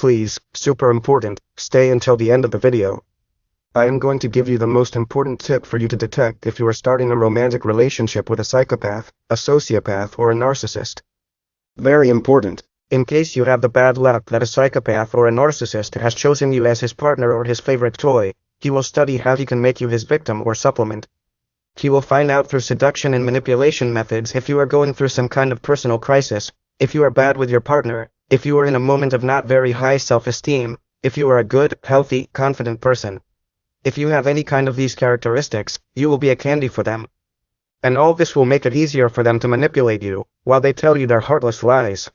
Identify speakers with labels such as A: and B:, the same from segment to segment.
A: Please, super important, stay until the end of the video. I am going to give you the most important tip for you to detect if you are starting a romantic relationship with a psychopath, a sociopath, or a narcissist. Very important. In case you have the bad luck that a psychopath or a narcissist has chosen you as his partner or his favorite toy, he will study how he can make you his victim or supplement. He will find out through seduction and manipulation methods if you are going through some kind of personal crisis, if you are bad with your partner, if you are in a moment of not very high self-esteem, if you are a good, healthy, confident person. If you have any kind of these characteristics, you will be a candy for them. And all this will make it easier for them to manipulate you, while they tell you their heartless lies.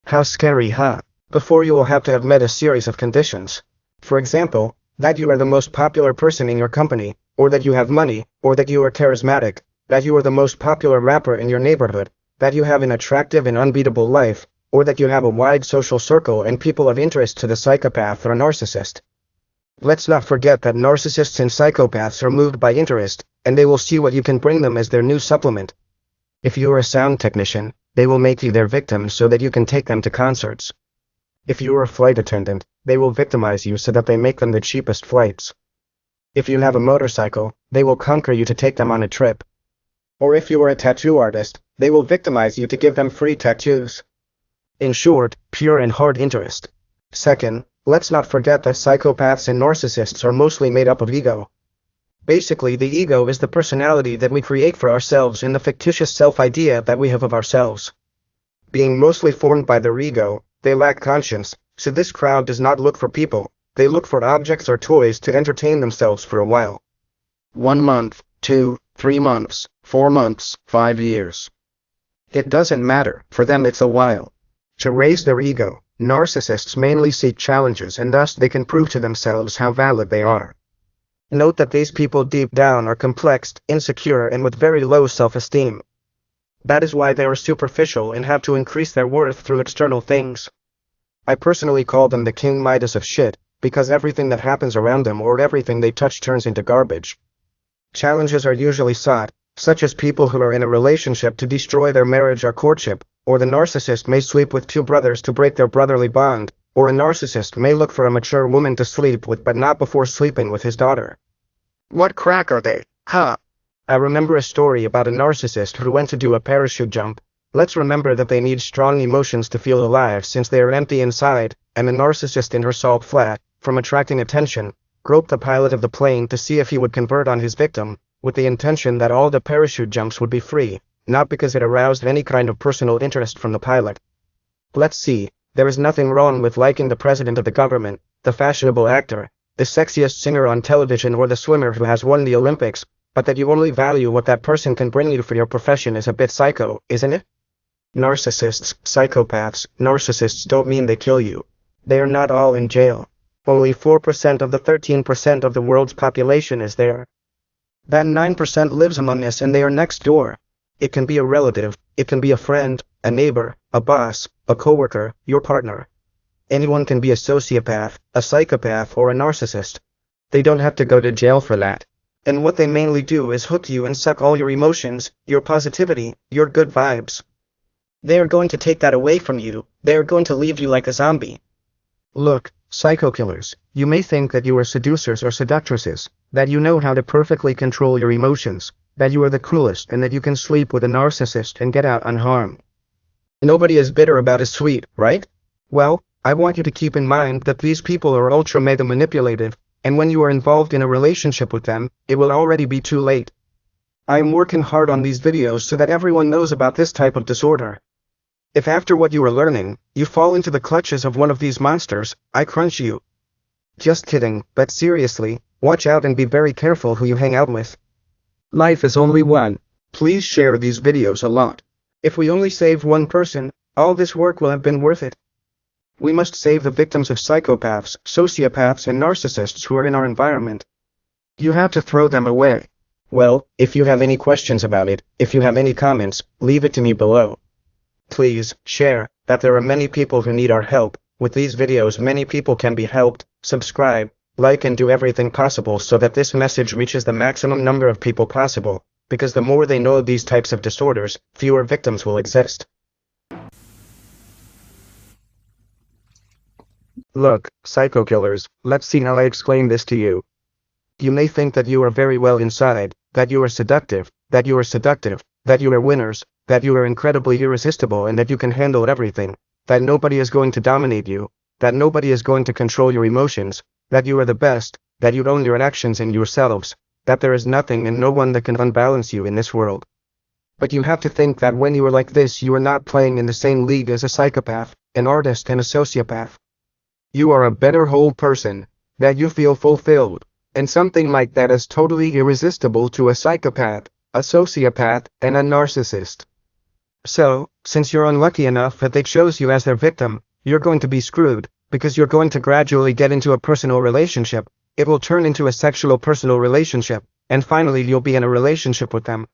A: How scary, huh? Before you will have to have met a series of conditions. For example, that you are the most popular person in your company, or that you have money, or that you are charismatic, that you are the most popular rapper in your neighborhood, that you have an attractive and unbeatable life, or that you have a wide social circle and people of interest to the psychopath or narcissist. Let's not forget that narcissists and psychopaths are moved by interest, and they will see what you can bring them as their new supplement. If you are a sound technician, they will make you their victim so that you can take them to concerts. If you are a flight attendant, they will victimize you so that they make them the cheapest flights. If you have a motorcycle, they will conquer you to take them on a trip. Or if you are a tattoo artist, they will victimize you to give them free tattoos. In short, pure and hard interest. Second, let's not forget that psychopaths and narcissists are mostly made up of ego. Basically, the ego is the personality that we create for ourselves in the fictitious self-idea that we have of ourselves. Being mostly formed by their ego, they lack conscience, so this crowd does not look for people, they look for objects or toys to entertain themselves for a while. 1 month, 2, 3 months, 4 months, 5 years. It doesn't matter, for them it's a while. To raise their ego, narcissists mainly seek challenges and thus they can prove to themselves how valid they are. Note that these people deep down are complex, insecure, and with very low self-esteem. That is why they are superficial and have to increase their worth through external things. I personally call them the King Midas of shit, because everything that happens around them or everything they touch turns into garbage. Challenges are usually sought, such as people who are in a relationship to destroy their marriage or courtship, or the narcissist may sleep with 2 brothers to break their brotherly bond, or a narcissist may look for a mature woman to sleep with but not before sleeping with his daughter. What crack are they, huh? I remember a story about a narcissist who went to do a parachute jump. Let's remember that they need strong emotions to feel alive since they are empty inside, and the narcissist in her salt flat, from attracting attention, groped the pilot of the plane to see if he would convert on his victim, with the intention that all the parachute jumps would be free, not because it aroused any kind of personal interest from the pilot. Let's see, there is nothing wrong with liking the president of the government, the fashionable actor, the sexiest singer on television, or the swimmer who has won the Olympics, but that you only value what that person can bring you for your profession is a bit psycho, isn't it? Narcissists, psychopaths, narcissists don't mean they kill you. They are not all in jail. Only 4% of the 13% of the world's population is there. That 9% lives among us and they are next door. It can be a relative, it can be a friend, a neighbor, a boss, a coworker, your partner. Anyone can be a sociopath, a psychopath, or a narcissist. They don't have to go to jail for that. And what they mainly do is hook you and suck all your emotions, your positivity, your good vibes. They are going to take that away from you, they are going to leave you like a zombie. Look, psycho killers, you may think that you are seducers or seductresses, that you know how to perfectly control your emotions, that you are the coolest and that you can sleep with a narcissist and get out unharmed. Nobody is bitter about a sweet, right? Well, I want you to keep in mind that these people are ultra mega manipulative, and when you are involved in a relationship with them, it will already be too late. I am working hard on these videos so that everyone knows about this type of disorder. If after what you are learning, you fall into the clutches of one of these monsters, I crunch you. Just kidding, but seriously, watch out and be very careful who you hang out with. Life is only one. Please share these videos a lot. If we only save one person, all this work will have been worth it. We must save the victims of psychopaths, sociopaths, and narcissists who are in our environment. You have to throw them away. Well, if you have any questions about it, if you have any comments, leave it to me below. Please, share, that there are many people who need our help. With these videos many people can be helped. Subscribe, like, and do everything possible so that this message reaches the maximum number of people possible, because the more they know these types of disorders, fewer victims will exist. Look, psycho killers, let's see how I explain this to you. You may think that you are very well inside, that you are seductive, that you are winners, that you are incredibly irresistible and that you can handle everything, that nobody is going to dominate you, that nobody is going to control your emotions, that you are the best, that you own your actions and yourselves, that there is nothing and no one that can unbalance you in this world. But you have to think that when you are like this you are not playing in the same league as a psychopath, an artist and a sociopath. You are a better whole person, that you feel fulfilled, and something like that is totally irresistible to a psychopath, a sociopath, and a narcissist. So, since you're unlucky enough that they chose you as their victim, you're going to be screwed, because you're going to gradually get into a personal relationship, it will turn into a sexual personal relationship, and finally you'll be in a relationship with them.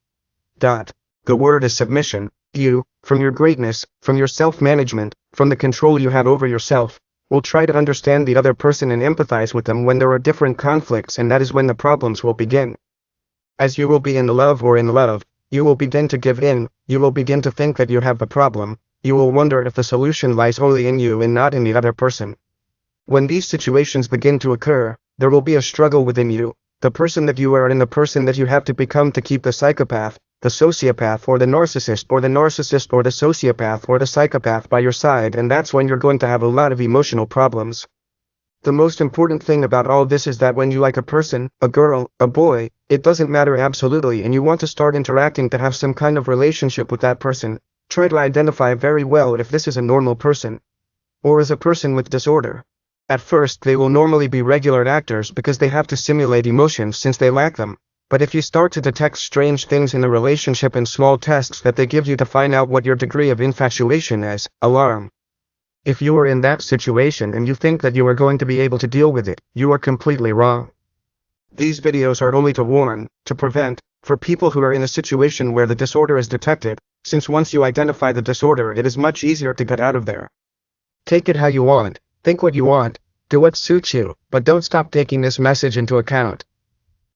A: The word is submission. You, from your greatness, from your self-management, from the control you have over yourself, will try to understand the other person and empathize with them when there are different conflicts, and that is when the problems will begin. As you will be in love, you will begin to give in, you will begin to think that you have the problem, you will wonder if the solution lies only in you and not in the other person. When these situations begin to occur, there will be a struggle within you, the person that you are and the person that you have to become to keep the psychopath, the sociopath or the narcissist or the sociopath or the psychopath by your side, and that's when you're going to have a lot of emotional problems. The most important thing about all this is that when you like a person, a girl, a boy, it doesn't matter absolutely, and you want to start interacting to have some kind of relationship with that person, try to identify very well if this is a normal person, or is a person with disorder. At first they will normally be regular actors because they have to simulate emotions since they lack them. But if you start to detect strange things in the relationship and small tests that they give you to find out what your degree of infatuation is, alarm. If you are in that situation and you think that you are going to be able to deal with it, you are completely wrong. These videos are only to warn, to prevent, for people who are in a situation where the disorder is detected, since once you identify the disorder it is much easier to get out of there. Take it how you want, think what you want, do what suits you, but don't stop taking this message into account.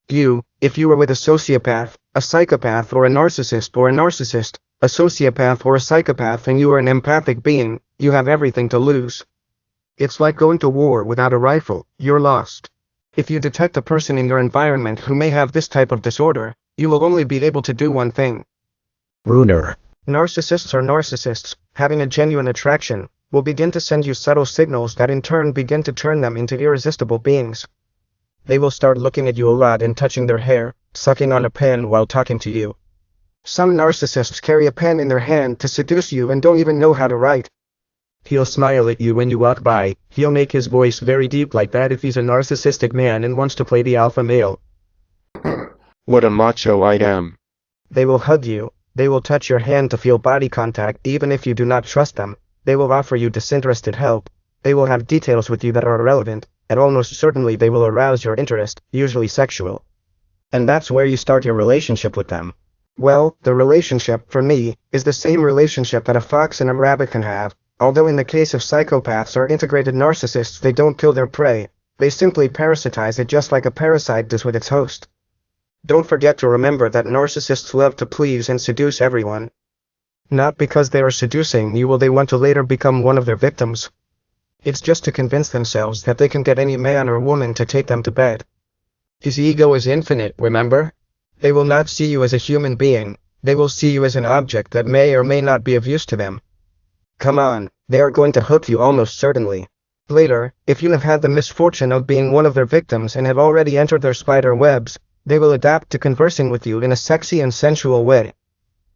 A: You, if you are with a sociopath, a psychopath or a narcissist, a sociopath or a psychopath, and you are an empathic being, you have everything to lose. It's like going to war without a rifle, you're lost. If you detect a person in your environment who may have this type of disorder, you will only be able to do one thing.
B: Ruiner.
A: Narcissists, having a genuine attraction, will begin to send you subtle signals that in turn begin to turn them into irresistible beings. They will start looking at you a lot and touching their hair, sucking on a pen while talking to you. Some narcissists carry a pen in their hand to seduce you and don't even know how to write. He'll smile at you when you walk by, he'll make his voice very deep like that if he's a narcissistic man and wants to play the alpha male.
B: What a macho I am.
A: They will hug you, they will touch your hand to feel body contact even if you do not trust them, they will offer you disinterested help, they will have details with you that are irrelevant, and almost certainly they will arouse your interest, usually sexual. And that's where you start your relationship with them. Well, the relationship, for me, is the same relationship that a fox and a rabbit can have, although in the case of psychopaths or integrated narcissists they don't kill their prey, they simply parasitize it just like a parasite does with its host. Don't forget to remember that narcissists love to please and seduce everyone. Not because they are seducing you will they want to later become one of their victims. It's just to convince themselves that they can get any man or woman to take them to bed. His ego is infinite, remember? They will not see you as a human being, they will see you as an object that may or may not be of use to them. Come on, they are going to hook you almost certainly. Later, if you have had the misfortune of being one of their victims and have already entered their spider webs, they will adapt to conversing with you in a sexy and sensual way.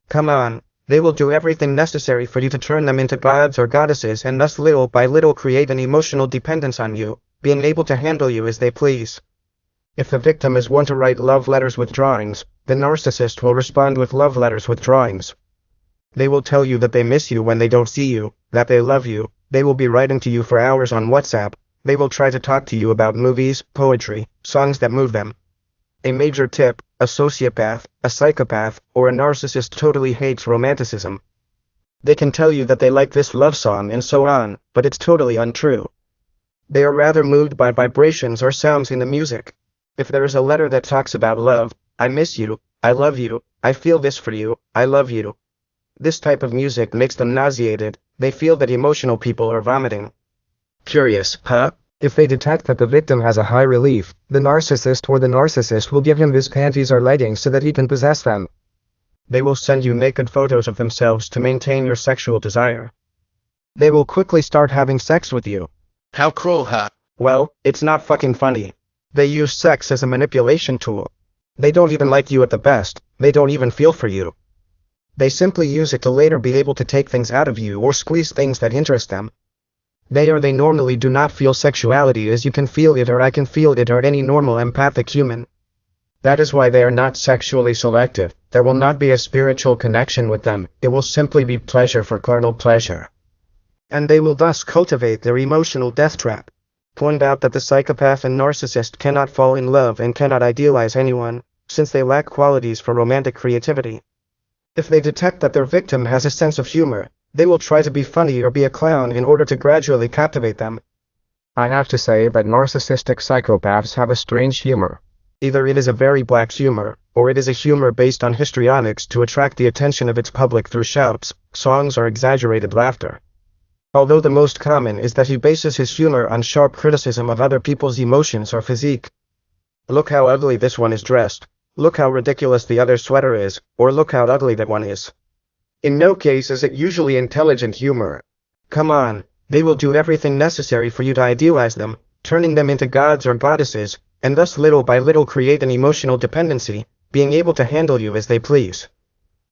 A: Come on. They will do everything necessary for you to turn them into gods or goddesses and thus little by little create an emotional dependence on you, being able to handle you as they please. If the victim is one to write love letters with drawings, the narcissist will respond with love letters with drawings. They will tell you that they miss you when they don't see you, that they love you, they will be writing to you for hours on WhatsApp, they will try to talk to you about movies, poetry, songs that move them. A major tip, a sociopath, a psychopath, or a narcissist totally hates romanticism. They can tell you that they like this love song and so on, but it's totally untrue. They are rather moved by vibrations or sounds in the music. If there is a letter that talks about love, I miss you, I love you, I feel this for you, I love you. This type of music makes them nauseated, they feel that emotional people are vomiting. Curious, huh? If they detect that the victim has a high relief, the narcissist will give him his panties or leggings so that he can possess them. They will send you naked photos of themselves to maintain your sexual desire. They will quickly start having sex with you.
B: How cruel, huh?
A: Well, it's not fucking funny. They use sex as a manipulation tool. They don't even like you at the best, they don't even feel for you. They simply use it to later be able to take things out of you or squeeze things that interest them. They normally do not feel sexuality as you can feel it or I can feel it or any normal empathic human. That is why they are not sexually selective. There will not be a spiritual connection with them, it will simply be pleasure for carnal pleasure. And they will thus cultivate their emotional death trap. Point out that the psychopath and narcissist cannot fall in love and cannot idealize anyone, since they lack qualities for romantic creativity. If they detect that their victim has a sense of humor, they will try to be funny or be a clown in order to gradually captivate them. I have to say that narcissistic psychopaths have a strange humor. Either it is a very black humor, or it is a humor based on histrionics to attract the attention of its public through shouts, songs or exaggerated laughter. Although the most common is that he bases his humor on sharp criticism of other people's emotions or physique. Look how ugly this one is dressed. Look how ridiculous the other sweater is, or look how ugly that one is. In no case is it usually intelligent humor. Come on, they will do everything necessary for you to idealize them, turning them into gods or goddesses, and thus little by little create an emotional dependency, being able to handle you as they please.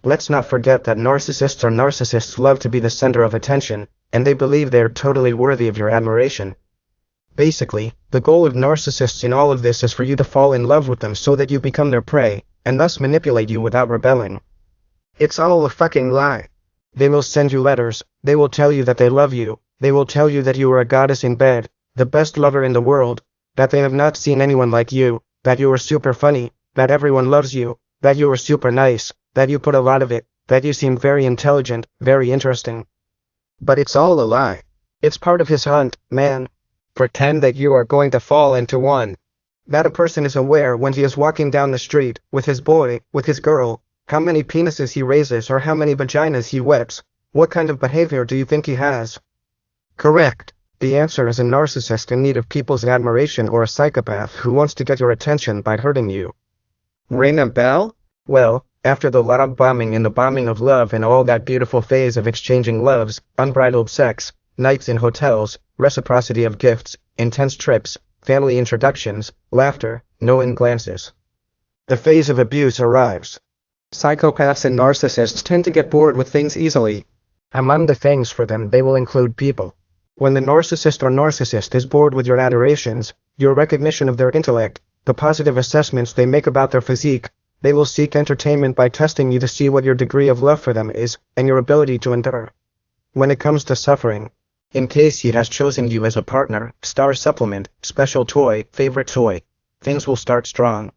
A: Let's not forget that narcissists love to be the center of attention, and they believe they are totally worthy of your admiration. Basically, the goal of narcissists in all of this is for you to fall in love with them so that you become their prey, and thus manipulate you without rebelling. It's all a fucking lie. They will send you letters, they will tell you that they love you, they will tell you that you are a goddess in bed, the best lover in the world, that they have not seen anyone like you, that you are super funny, that everyone loves you, that you are super nice, that you put a lot of it, that you seem very intelligent, very interesting. But it's all a lie. It's part of his hunt, man. Pretend that you are going to fall into one. That a person is aware when he is walking down the street, with his boy, with his girl, how many penises he raises or how many vaginas he wets. What kind of behavior do you think he has? Correct. The answer is a narcissist in need of people's admiration or a psychopath who wants to get your attention by hurting you. Ring a bell? Well, after the love bombing and the bombing of love and all that beautiful phase of exchanging loves, unbridled sex, nights in hotels, reciprocity of gifts, intense trips, family introductions, laughter, knowing glances. The phase of abuse arrives. Psychopaths and narcissists tend to get bored with things easily. Among the things for them they will include people. When the narcissist is bored with your adorations, your recognition of their intellect, the positive assessments they make about their physique, they will seek entertainment by testing you to see what your degree of love for them is, and your ability to endure. When it comes to suffering, in case he has chosen you as a partner, star supplement, special toy, favorite toy, things will start strong.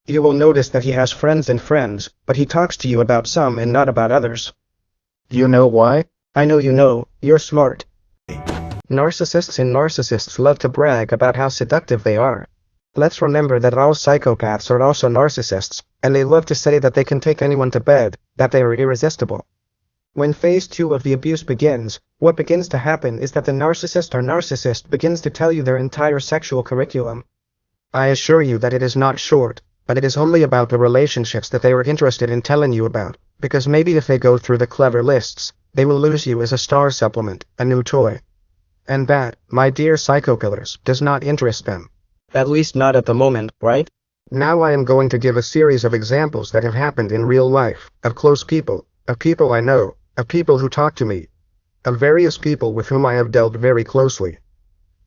A: You will notice that he has friends and friends, but he talks to you about some and not about others. You know why? I know you know, you're smart. Narcissists love to brag about how seductive they are. Let's remember that all psychopaths are also narcissists, and they love to say that they can take anyone to bed, that they are irresistible. When phase 2 of the abuse begins, what begins to happen is that the narcissist begins to tell you their entire sexual curriculum. I assure you that it is not short, but it is only about the relationships that they are interested in telling you about, because maybe if they go through the clever lists, they will lose you as a star supplement, a new toy. And that, my dear psycho-killers, does not interest them. At least not at the moment, right? Now I am going to give a series of examples that have happened in real life, of close people, of people I know, of people who talk to me, of various people with whom I have dealt very closely.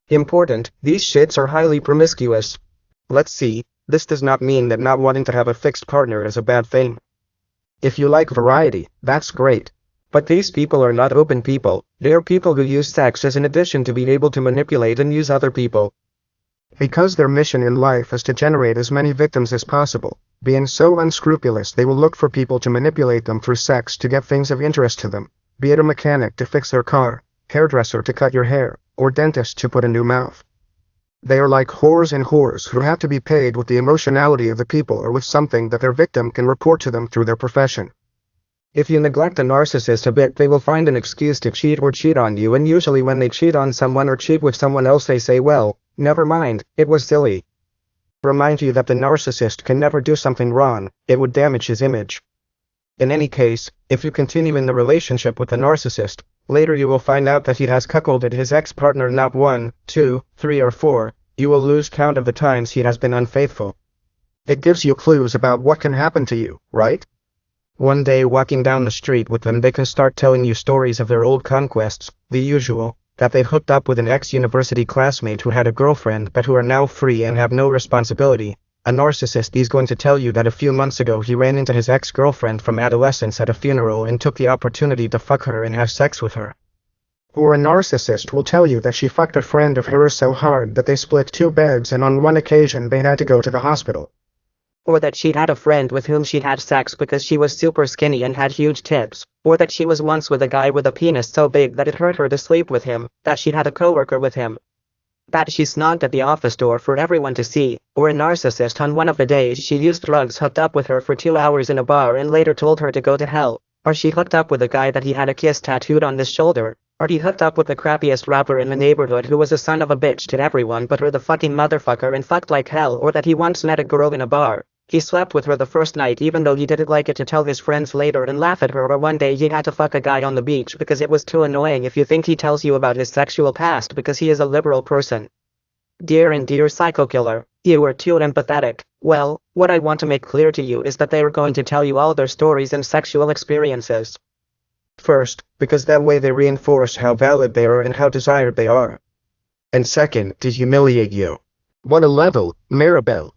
A: Important, these shits are highly promiscuous. Let's see, this does not mean that not wanting to have a fixed partner is a bad thing. If you like variety, that's great. But these people are not open people, they are people who use sex as an addition to be able to manipulate and use other people. Because their mission in life is to generate as many victims as possible, being so unscrupulous they will look for people to manipulate them through sex to get things of interest to them, be it a mechanic to fix their car, hairdresser to cut your hair, or dentist to put a new mouth. They are like whores and whores who have to be paid with the emotionality of the people or with something that their victim can report to them through their profession. If you neglect a narcissist a bit, they will find an excuse to cheat or cheat on you, and usually when they cheat on someone or cheat with someone else they say, well, never mind, it was silly. Remind you that the narcissist can never do something wrong, it would damage his image. In any case, if you continue in the relationship with the narcissist, later you will find out that he has cuckolded his ex-partner not 1, 2, 3 or 4, you will lose count of the times he has been unfaithful. It gives you clues about what can happen to you, right? One day walking down the street with them they can start telling you stories of their old conquests, the usual, that they've hooked up with an ex-university classmate who had a girlfriend but who are now free and have no responsibility. A narcissist is going to tell you that a few months ago he ran into his ex-girlfriend from adolescence at a funeral and took the opportunity to fuck her and have sex with her. Or a narcissist will tell you that she fucked a friend of hers so hard that they split 2 beds and on one occasion they had to go to the hospital.
C: Or that she had a friend with whom she'd had sex because she was super skinny and had huge tits. Or that she was once with a guy with a penis so big that it hurt her to sleep with him, that she had a coworker with him. That she snogged at the office door for everyone to see. Or a narcissist on one of the days she used drugs hooked up with her for 2 hours in a bar and later told her to go to hell. Or she hooked up with a guy that he had a kiss tattooed on his shoulder. Or he hooked up with the crappiest rapper in the neighborhood who was a son of a bitch to everyone but her the fucking motherfucker and fucked like hell. Or that he once met a girl in a bar. He slept with her the first night even though he didn't like it to tell his friends later and laugh at her. Or one day he had to fuck a guy on the beach because it was too annoying. If you think he tells you about his sexual past because he is a liberal person. Dear and dear psycho killer, you are too empathetic. Well, what I want to make clear to you is that they are going to tell you all their stories and sexual experiences.
A: First, because that way they reinforce how valid they are and how desired they are. And second, to humiliate you. What a level, Maribel.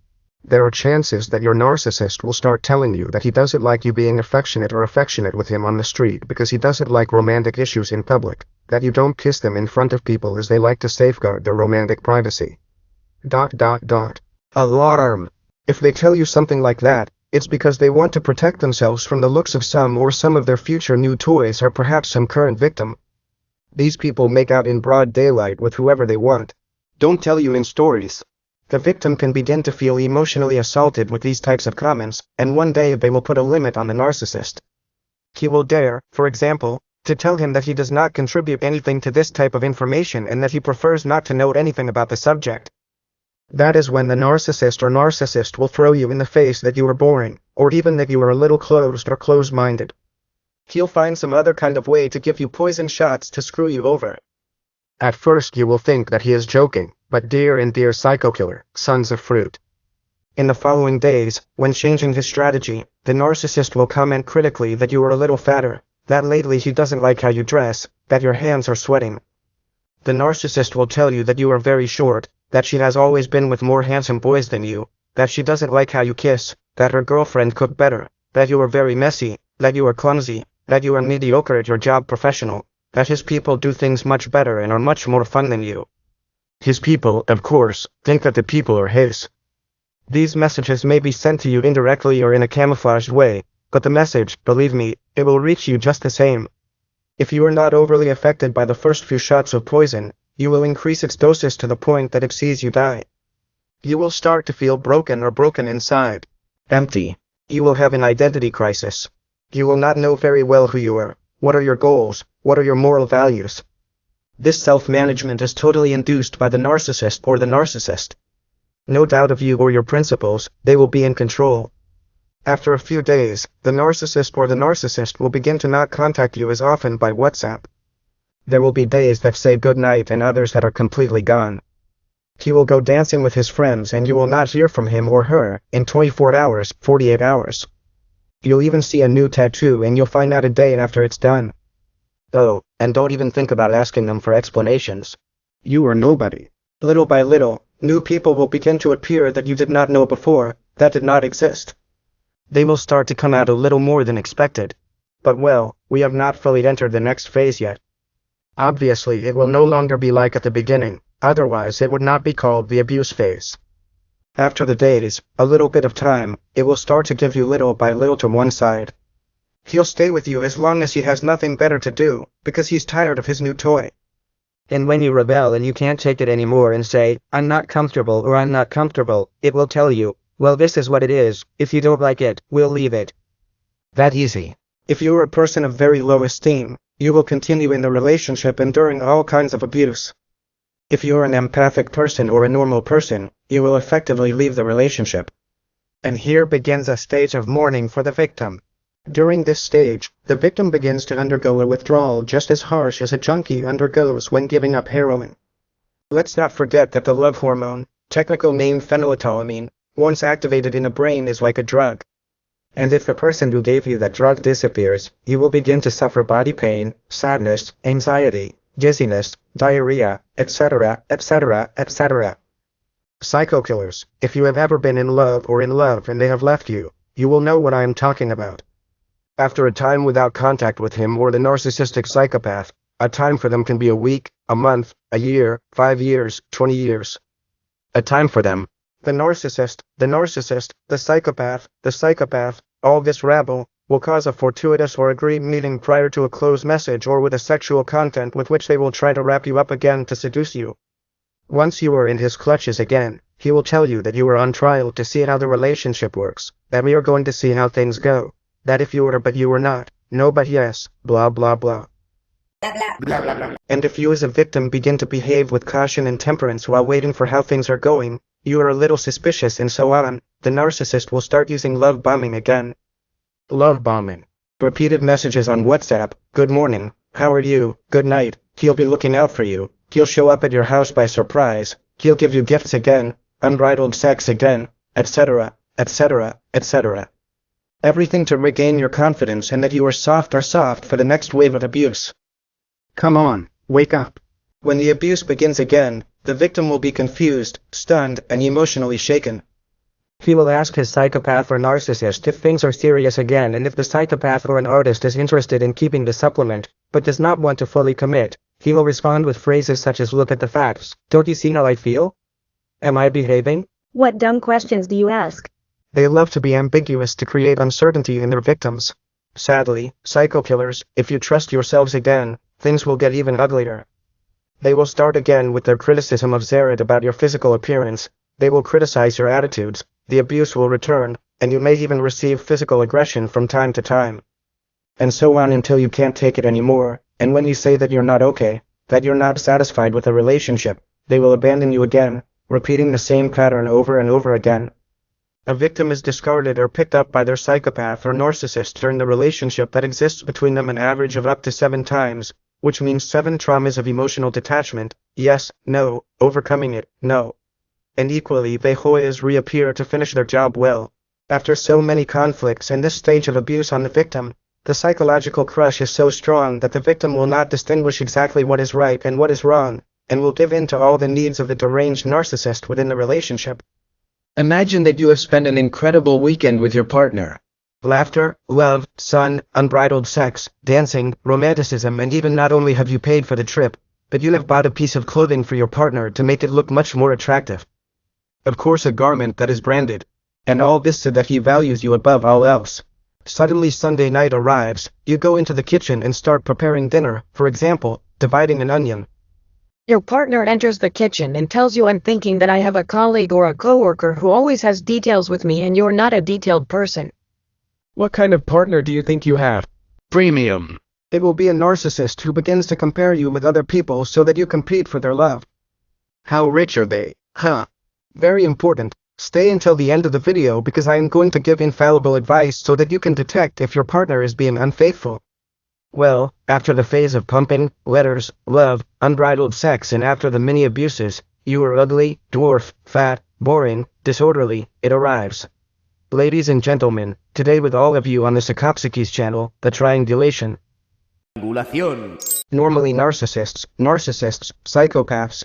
A: There are chances that your narcissist will start telling you that he doesn't like you being affectionate with him on the street because he doesn't like romantic issues in public, that you don't kiss them in front of people as they like to safeguard their romantic privacy. ... Alarm! If they tell you something like that, it's because they want to protect themselves from the looks of some of their future new toys or perhaps some current victim. These people make out in broad daylight with whoever they want. Don't tell you in stories. The victim can begin to feel emotionally assaulted with these types of comments, and one day they will put a limit on the narcissist. He will dare, for example, to tell him that he does not contribute anything to this type of information and that he prefers not to note anything about the subject. That is when the narcissist will throw you in the face that you are boring, or even that you are a little closed or close-minded. He'll find some other kind of way to give you poison shots to screw you over. At first you will think that he is joking, but dear and dear psycho killer, sons of fruit. In the following days, when changing his strategy, the narcissist will comment critically that you are a little fatter, that lately he doesn't like how you dress, that your hands are sweating. The narcissist will tell you that you are very short, that she has always been with more handsome boys than you, that she doesn't like how you kiss, that her girlfriend cooked better, that you are very messy, that you are clumsy, that you are mediocre at your job professional, that his people do things much better and are much more fun than you. His people, of course, think that the people are his. These messages may be sent to you indirectly or in a camouflaged way, but the message, believe me, it will reach you just the same. If you are not overly affected by the first few shots of poison, you will increase its doses to the point that it sees you die. You will start to feel broken or broken inside. Empty. You will have an identity crisis. You will not know very well who you are. What are your goals? What are your moral values? This self-management is totally induced by the narcissist or the narcissist. No doubt of you or your principles, they will be in control. After a few days, the narcissist or the narcissist will begin to not contact you as often by WhatsApp. There will be days that say good night and others that are completely gone. He will go dancing with his friends and you will not hear from him or her in 24 hours, 48 hours. You'll even see a new tattoo and you'll find out a day after it's done. Oh, and don't even think about asking them for explanations. You are nobody. Little by little, new people will begin to appear that you did not know before, that did not exist. They will start to come out a little more than expected. But well, we have not fully entered the next phase yet. Obviously it will no longer be like at the beginning, otherwise it would not be called the abuse phase. After the days, a little bit of time, it will start to give you little by little to one side. He'll stay with you as long as he has nothing better to do, because he's tired of his new toy.
C: And when you rebel and you can't take it anymore and say, I'm not comfortable or I'm not comfortable, it will tell you, well this is what it is, if you don't like it, we'll leave it.
A: That easy. If you are a person of very low esteem, you will continue in the relationship enduring all kinds of abuse. If you are an empathic person or a normal person, you will effectively leave the relationship. And here begins a stage of mourning for the victim. During this stage, the victim begins to undergo a withdrawal just as harsh as a junkie undergoes when giving up heroin. Let's not forget that the love hormone, technical name phenylethylamine, once activated in a brain is like a drug. And if the person who gave you that drug disappears, you will begin to suffer body pain, sadness, anxiety, dizziness, diarrhea, etc., etc., etc. Psycho killers, if you have ever been in love and they have left you, you will know what I am talking about. After a time without contact with him or the narcissistic psychopath, a time for them can be a week, a month, a year, 5 years, 20 years. A time for them. The narcissist, the psychopath, all this rabble, will cause a fortuitous or agreed meeting prior to a closed message or with a sexual content with which they will try to wrap you up again to seduce you. Once you are in his clutches again, he will tell you that you are on trial to see how the relationship works, that we are going to see how things go, that if you were but you were not, no but yes, blah blah blah. And if you as a victim begin to behave with caution and temperance while waiting for how things are going, you are a little suspicious and so on, the narcissist will start using love bombing again. Love bombing. Repeated messages on WhatsApp, good morning, how are you, good night, he'll be looking out for you, he'll show up at your house by surprise, he'll give you gifts again, unbridled sex again, etc., etc., etc. Everything to regain your confidence and that you are soft for the next wave of abuse. Come on, wake up. When the abuse begins again, the victim will be confused, stunned, and emotionally shaken. He will ask his psychopath or narcissist if things are serious again, and if the psychopath or an artist is interested in keeping the supplement, but does not want to fully commit, he will respond with phrases such as look at the facts, don't you see how I feel? Am I behaving?
D: What dumb questions do you ask?
A: They love to be ambiguous to create uncertainty in their victims. Sadly, psycho killers, if you trust yourselves again, things will get even uglier. They will start again with their criticism of Zared about your physical appearance, they will criticize your attitudes, the abuse will return, and you may even receive physical aggression from time to time. And so on until you can't take it anymore, and when you say that you're not okay, that you're not satisfied with the relationship, they will abandon you again, repeating the same pattern over and over again. A victim is discarded or picked up by their psychopath or narcissist during the relationship that exists between them an average of up to 7 times, which means 7 traumas of emotional detachment, yes, no, overcoming it, no. And equally they always reappear to finish their job well. After so many conflicts and this stage of abuse on the victim, the psychological crush is so strong that the victim will not distinguish exactly what is right and what is wrong, and will give in to all the needs of the deranged narcissist within the relationship.
B: Imagine that you have spent an incredible weekend with your partner.
A: Laughter, love, sun, unbridled sex, dancing, romanticism, and even not only have you paid for the trip, but you have bought a piece of clothing for your partner to make it look much more attractive. Of course, a garment that is branded. And all this so that he values you above all else. Suddenly Sunday night arrives, you go into the kitchen and start preparing dinner, for example, dividing an onion.
E: Your partner enters the kitchen and tells you I'm thinking that I have a colleague or a coworker who always has details with me and you're not a detailed person.
B: What kind of partner do you think you have? Premium.
A: It will be a narcissist who begins to compare you with other people so that you compete for their love. How rich are they? Huh? Very important. Stay until the end of the video because I am going to give infallible advice so that you can detect if your partner is being unfaithful. Well, after the phase of pumping, letters, love, unbridled sex and after the many abuses, you are ugly, dwarf, fat, boring, disorderly, it arrives. Ladies and gentlemen, today with all of you on the Sakopsky's channel, the triangulation. Normally narcissists, psychopaths,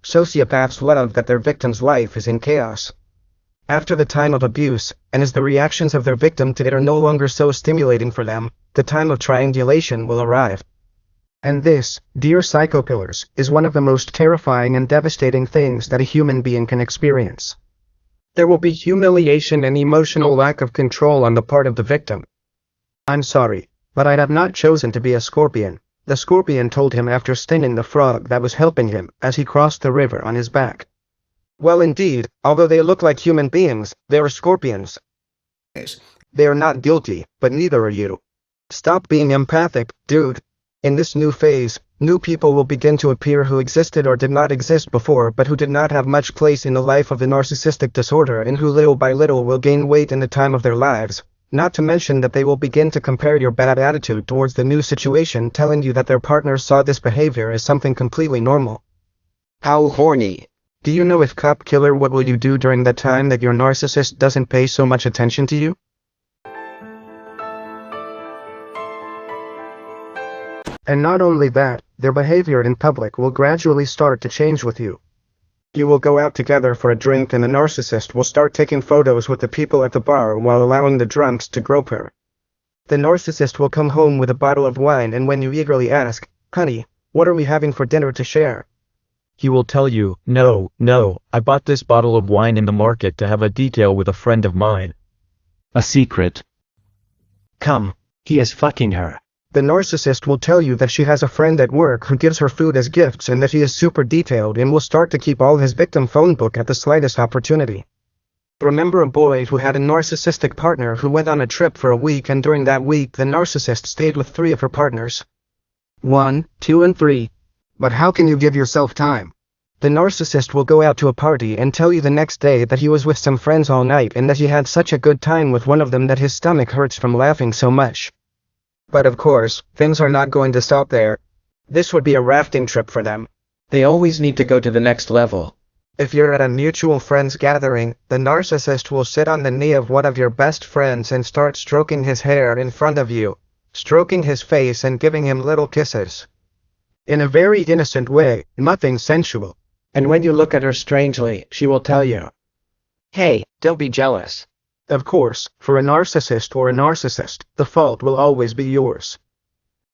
A: sociopaths love that their victim's life is in chaos. After the time of abuse, and as the reactions of their victim to it are no longer so stimulating for them, the time of triangulation will arrive. And this, dear psycho killers, is one of the most terrifying and devastating things that a human being can experience. There will be humiliation and emotional lack of control on the part of the victim. I'm sorry, but I have not chosen to be a scorpion, the scorpion told him after stinging the frog that was helping him as he crossed the river on his back. Well indeed, although they look like human beings, they are scorpions. They are not guilty, but neither are you. Stop being empathic, dude. In this new phase, new people will begin to appear who existed or did not exist before but who did not have much place in the life of the narcissistic disorder and who little by little will gain weight in the time of their lives. Not to mention that they will begin to compare your bad attitude towards the new situation, telling you that their partners saw this behavior as something completely normal.
B: How horny.
A: Do you know, if cop killer, what will you do during that time that your narcissist doesn't pay so much attention to you? And not only that, their behavior in public will gradually start to change with you. You will go out together for a drink and the narcissist will start taking photos with the people at the bar while allowing the drunks to grope her. The narcissist will come home with a bottle of wine, and when you eagerly ask, "Honey, what are we having for dinner to share?"
F: he will tell you, no, I bought this bottle of wine in the market to have a detail with a friend of mine. A secret.
G: Come, he is fucking her.
A: The narcissist will tell you that she has a friend at work who gives her food as gifts and that he is super detailed and will start to keep all his victim phone book at the slightest opportunity. Remember a boy who had a narcissistic partner who went on a trip for a week, and during that week the narcissist stayed with 3 of her partners. 1, 2 and 3. But how can you give yourself time? The narcissist will go out to a party and tell you the next day that he was with some friends all night and that he had such a good time with one of them that his stomach hurts from laughing so much. But of course, things are not going to stop there. This would be a rafting trip for them.
B: They always need to go to the next level.
A: If you're at a mutual friends gathering, the narcissist will sit on the knee of one of your best friends and start stroking his hair in front of you, stroking his face and giving him little kisses. In a very innocent way, nothing sensual.
B: And when you look at her strangely, she will tell you, "Hey, don't be jealous."
A: Of course, for a narcissist or a narcissist, the fault will always be yours.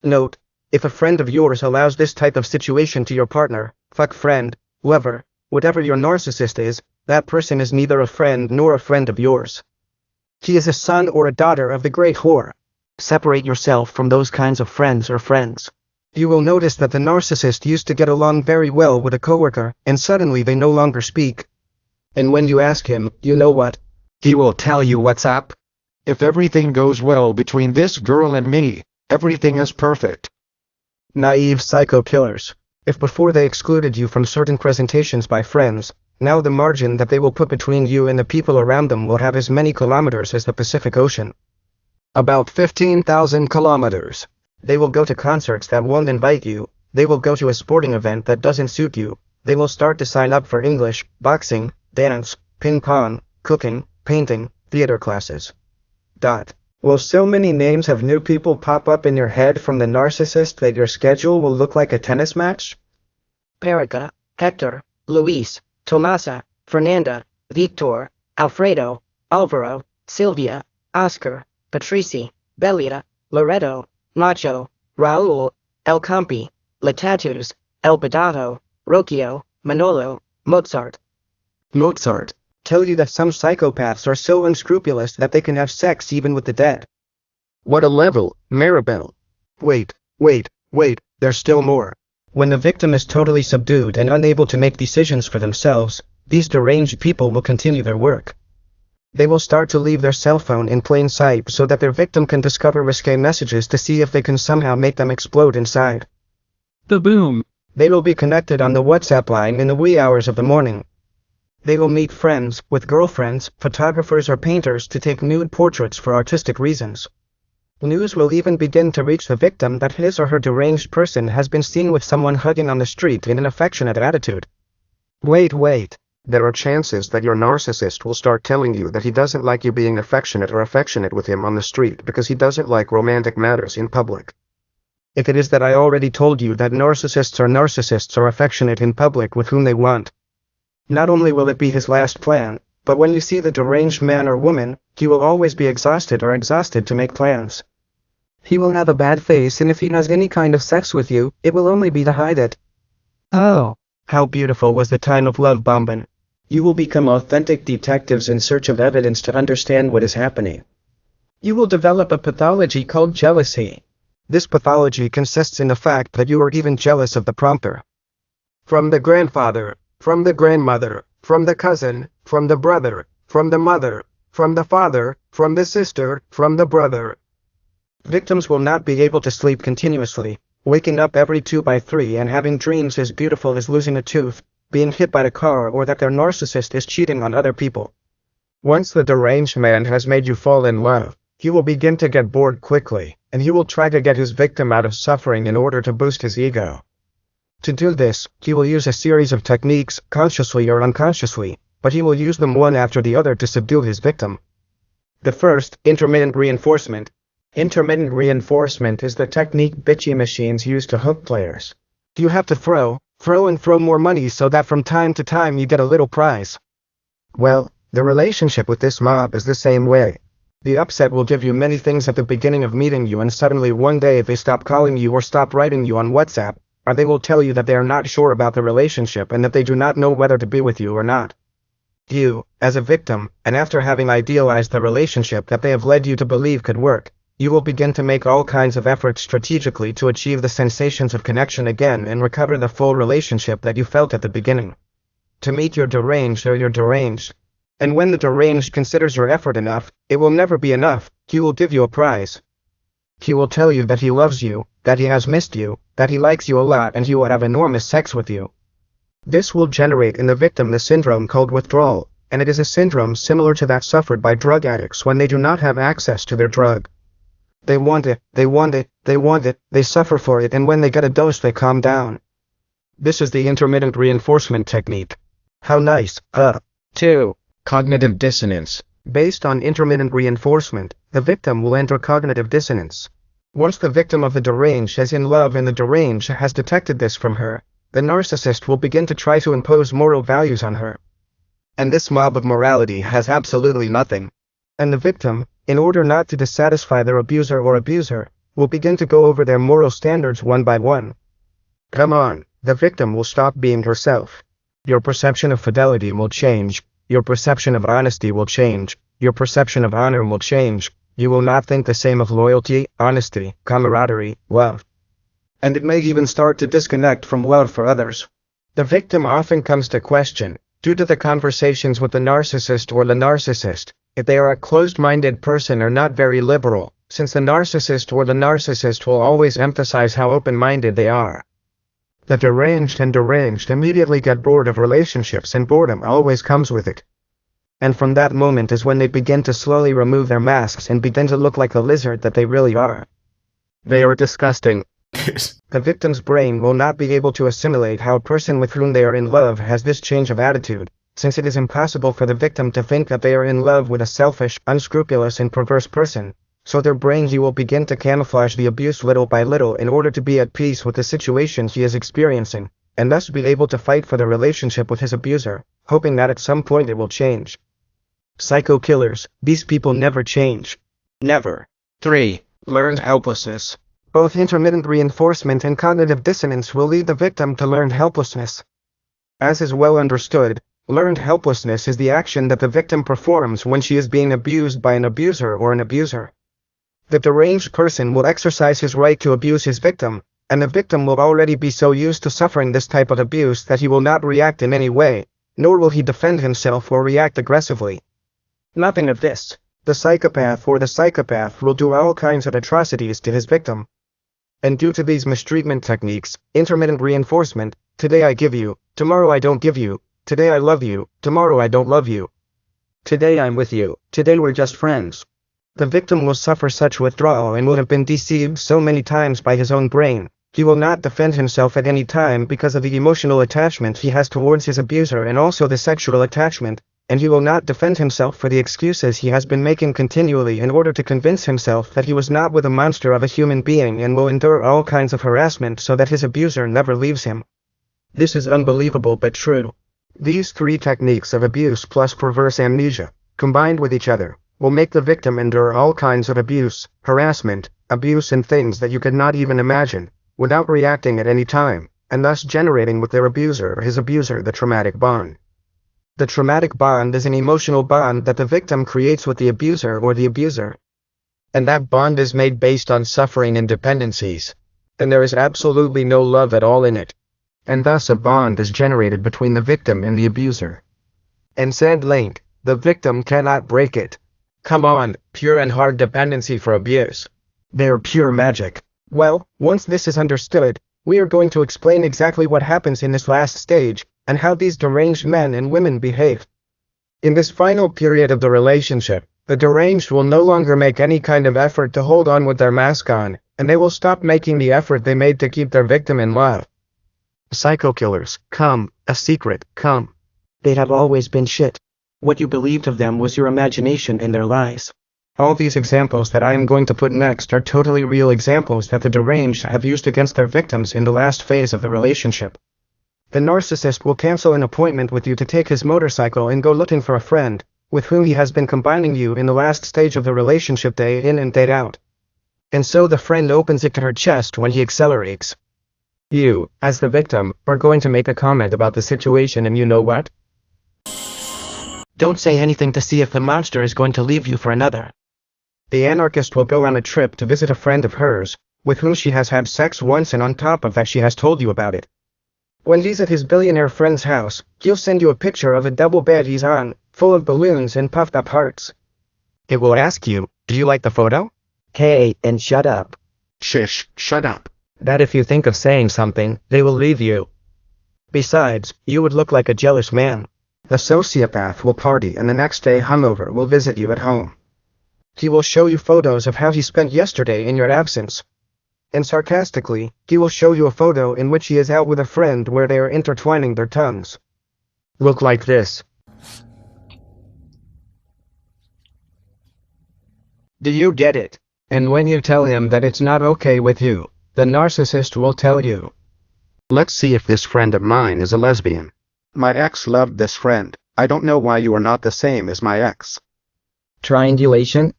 A: Note, if a friend of yours allows this type of situation to your partner, fuck friend, whoever, whatever your narcissist is, that person is neither a friend nor a friend of yours. He is a son or a daughter of the great whore. Separate yourself from those kinds of friends or friends. You will notice that the narcissist used to get along very well with a coworker, and suddenly they no longer speak. And when you ask him, you know what? He will tell you what's up.
H: If everything goes well between this girl and me, everything is perfect.
A: Naive psycho killers. If before they excluded you from certain presentations by friends, now the margin that they will put between you and the people around them will have as many kilometers as the Pacific Ocean. About 15,000 kilometers. They will go to concerts that won't invite you. They will go to a sporting event that doesn't suit you. They will start to sign up for English, boxing, dance, ping pong, cooking, painting, theater classes. Will so many names of new people pop up in your head from the narcissist that your schedule will look like a tennis match?
C: Perica, Hector, Luis, Tomasa, Fernanda, Victor, Alfredo, Alvaro, Silvia, Oscar, Patrici, Belita, Loreto, Nacho, Raul, El Campi, La Tattoos, El Pedato, Rocchio, Manolo, Mozart. Tell you that some psychopaths are so unscrupulous that they can have sex even with the dead.
H: What a level, Maribel.
A: Wait, there's still more. When the victim is totally subdued and unable to make decisions for themselves, these deranged people will continue their work. They will start to leave their cell phone in plain sight so that their victim can discover risque messages to see if they can somehow make them explode inside.
G: The boom.
A: They will be connected on the WhatsApp line in the wee hours of the morning. They will meet friends, with girlfriends, photographers or painters to take nude portraits for artistic reasons. News will even begin to reach the victim that his or her deranged person has been seen with someone hugging on the street in an affectionate attitude. Wait. There are chances that your narcissist will start telling you that he doesn't like you being affectionate with him on the street because he doesn't like romantic matters in public. If it is that I already told you that narcissists are affectionate in public with whom they want, not only will it be his last plan, but when you see the deranged man or woman, he will always be exhausted to make plans. He will have a bad face, and if he has any kind of sex with you, it will only be to hide it. Oh, how beautiful was the time of love bombing. You will become authentic detectives in search of evidence to understand what is happening. You will develop a pathology called jealousy. This pathology consists in the fact that you are even jealous of the prompter. From the grandfather, from the grandmother, from the cousin, from the brother, from the mother, from the father, from the sister, from the brother. Victims will not be able to sleep continuously, waking up every 2 by 3 and having dreams as beautiful as losing a tooth, being hit by a car, or that their narcissist is cheating on other people. Once the deranged man has made you fall in love, he will begin to get bored quickly, and he will try to get his victim out of suffering in order to boost his ego. To do this, he will use a series of techniques, consciously or unconsciously, but he will use them one after the other to subdue his victim. The first, intermittent reinforcement. Intermittent reinforcement is the technique bitchy machines use to hook players. You have to throw more money so that from time to time you get a little prize. Well, the relationship with this mob is the same way. The upset will give you many things at the beginning of meeting you, and suddenly one day they stop calling you or stop writing you on WhatsApp, or they will tell you that they are not sure about the relationship and that they do not know whether to be with you or not. You, as a victim, and after having idealized the relationship that they have led you to believe could work, you will begin to make all kinds of efforts strategically to achieve the sensations of connection again and recover the full relationship that you felt at the beginning. To meet your deranged or your deranged. And when the deranged considers your effort enough, it will never be enough. He will give you a prize. He will tell you that he loves you, that he has missed you, that he likes you a lot, and he will have enormous sex with you. This will generate in the victim the syndrome called withdrawal, and it is a syndrome similar to that suffered by drug addicts when they do not have access to their drug. They want it, they want it, they want it, they suffer for it, and when they get a dose they calm down. This is the intermittent reinforcement technique. How nice.
B: 2. Cognitive dissonance.
A: Based on intermittent reinforcement, the victim will enter cognitive dissonance. Once the victim of the deranged is in love and the deranged has detected this from her, the narcissist will begin to try to impose moral values on her. And this mob of morality has absolutely nothing. And the victim, in order not to dissatisfy their abuser or abuser, will begin to go over their moral standards one by one. Come on, the victim will stop being herself. Your perception of fidelity will change, your perception of honesty will change, your perception of honor will change, you will not think the same of loyalty, honesty, camaraderie, love. And it may even start to disconnect from love for others. The victim often comes to question, due to the conversations with the narcissist or the narcissist, if they are a closed-minded person or not very liberal, since the narcissist or the narcissist will always emphasize how open-minded they are. The deranged and deranged immediately get bored of relationships, and boredom always comes with it. And from that moment is when they begin to slowly remove their masks and begin to look like the lizard that they really are. They are disgusting. The victim's brain will not be able to assimilate how a person with whom they are in love has this change of attitude, since it is impossible for the victim to think that they are in love with a selfish, unscrupulous and perverse person, so their brains will begin to camouflage the abuse little by little in order to be at peace with the situation he is experiencing, and thus be able to fight for the relationship with his abuser, hoping that at some point it will change. Psycho killers, these people never change. Never.
B: 3.
A: Learned helplessness. Both intermittent reinforcement and cognitive dissonance will lead the victim to learned helplessness. As is well understood, learned helplessness is the action that the victim performs when she is being abused by an abuser or an abuser. The deranged person will exercise his right to abuse his victim, and the victim will already be so used to suffering this type of abuse that he will not react in any way, nor will he defend himself or react aggressively. Nothing of this. The psychopath or the psychopath will do all kinds of atrocities to his victim. And due to these mistreatment techniques, intermittent reinforcement, today I give you, tomorrow I don't give you, today I love you, tomorrow I don't love you. Today I'm with you, today we're just friends. The victim will suffer such withdrawal and will have been deceived so many times by his own brain. He will not defend himself at any time because of the emotional attachment he has towards his abuser and also the sexual attachment, and he will not defend himself for the excuses he has been making continually in order to convince himself that he was not with a monster of a human being, and will endure all kinds of harassment so that his abuser never leaves him. This is unbelievable but true. These 3 techniques of abuse plus perverse amnesia, combined with each other, will make the victim endure all kinds of abuse, harassment, abuse and things that you could not even imagine, without reacting at any time, and thus generating with their abuser or his abuser the traumatic bond. The traumatic bond is an emotional bond that the victim creates with the abuser or the abuser. And that bond is made based on suffering and dependencies. And there is absolutely no love at all in it. And thus a bond is generated between the victim and the abuser. And said link, the victim cannot break it,
B: Come on, pure and hard dependency for abuse.
A: They're pure magic. Well, once this is understood, we are going to explain exactly what happens in this last stage, and how these deranged men and women behave. In this final period of the relationship, the deranged will no longer make any kind of effort to hold on with their mask on, and they will stop making the effort they made to keep their victim in love.
C: Psycho killers, come, a secret, come. They have always been shit. What you believed of them was your imagination and their lies.
A: All these examples that I am going to put next are totally real examples that the deranged have used against their victims in the last phase of the relationship. The narcissist will cancel an appointment with you to take his motorcycle and go looking for a friend, with whom he has been combining you in the last stage of the relationship day in and day out. And so the friend opens it to her chest when he accelerates. You, as the victim, are going to make a comment about the situation, and you know what?
C: Don't say anything to see if the monster is going to leave you for another.
A: The anarchist will go on a trip to visit a friend of hers, with whom she has had sex once, and on top of that she has told you about it. When he's at his billionaire friend's house, he'll send you a picture of a double bed he's on, full of balloons and puffed up hearts. It will ask you, do you like the photo?
C: Hey, and shut up.
H: Shish, shut up.
A: That if you think of saying something, they will leave you. Besides, you would look like a jealous man. The sociopath will party, and the next day hungover will visit you at home. He will show you photos of how he spent yesterday in your absence. And sarcastically, he will show you a photo in which he is out with a friend where they are intertwining their tongues. Look like this. Do you get it? And when you tell him that it's not okay with you, the narcissist will tell you, let's see if this friend of mine is a lesbian. My ex loved this friend. I don't know why you are not the same as my ex.
C: Triangulation?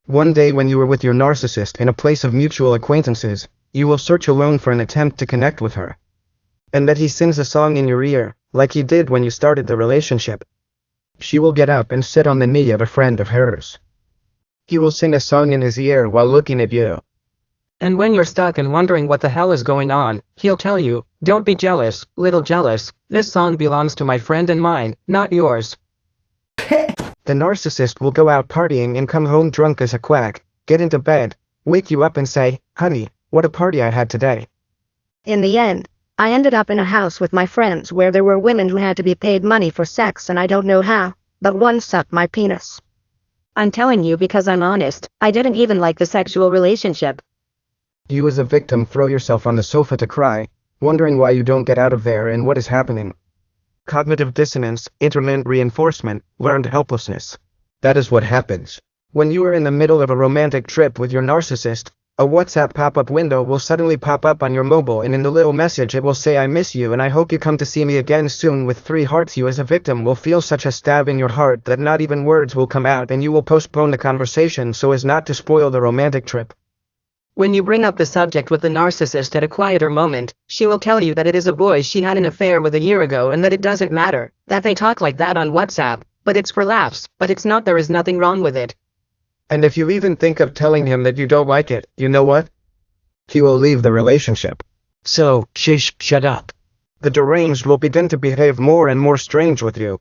A: One day when you are with your narcissist in a place of mutual acquaintances, you will search alone for an attempt to connect with her. And that he sings a song in your ear, like he did when you started the relationship. She will get up and sit on the knee of a friend of hers. He will sing a song in his ear while looking at you.
C: And when you're stuck and wondering what the hell is going on, he'll tell you, don't be jealous, little jealous, this song belongs to my friend and mine, not yours.
A: The narcissist will go out partying and come home drunk as a quack, get into bed, wake you up and say, honey, what a party I had today.
D: In the end, I ended up in a house with my friends where there were women who had to be paid money for sex, and I don't know how, but one sucked my penis. I'm telling you because I'm honest, I didn't even like the sexual relationship.
A: You as a victim throw yourself on the sofa to cry, wondering why you don't get out of there and what is happening. Cognitive dissonance, intermittent reinforcement, learned helplessness. That is what happens. When you are in the middle of a romantic trip with your narcissist, a WhatsApp pop-up window will suddenly pop up on your mobile, and in the little message it will say, I miss you and I hope you come to see me again soon, with 3 hearts. You as a victim will feel such a stab in your heart that not even words will come out, and you will postpone the conversation so as not to spoil the romantic trip.
C: When you bring up the subject with the narcissist at a quieter moment, she will tell you that it is a boy she had an affair with a year ago and that it doesn't matter, that they talk like that on WhatsApp, but it's for laughs, but it's not, there is nothing wrong with it.
A: And if you even think of telling him that you don't like it, you know what? He will leave the relationship.
C: So, shish, shut up.
A: The deranged will begin to behave more and more strange with you.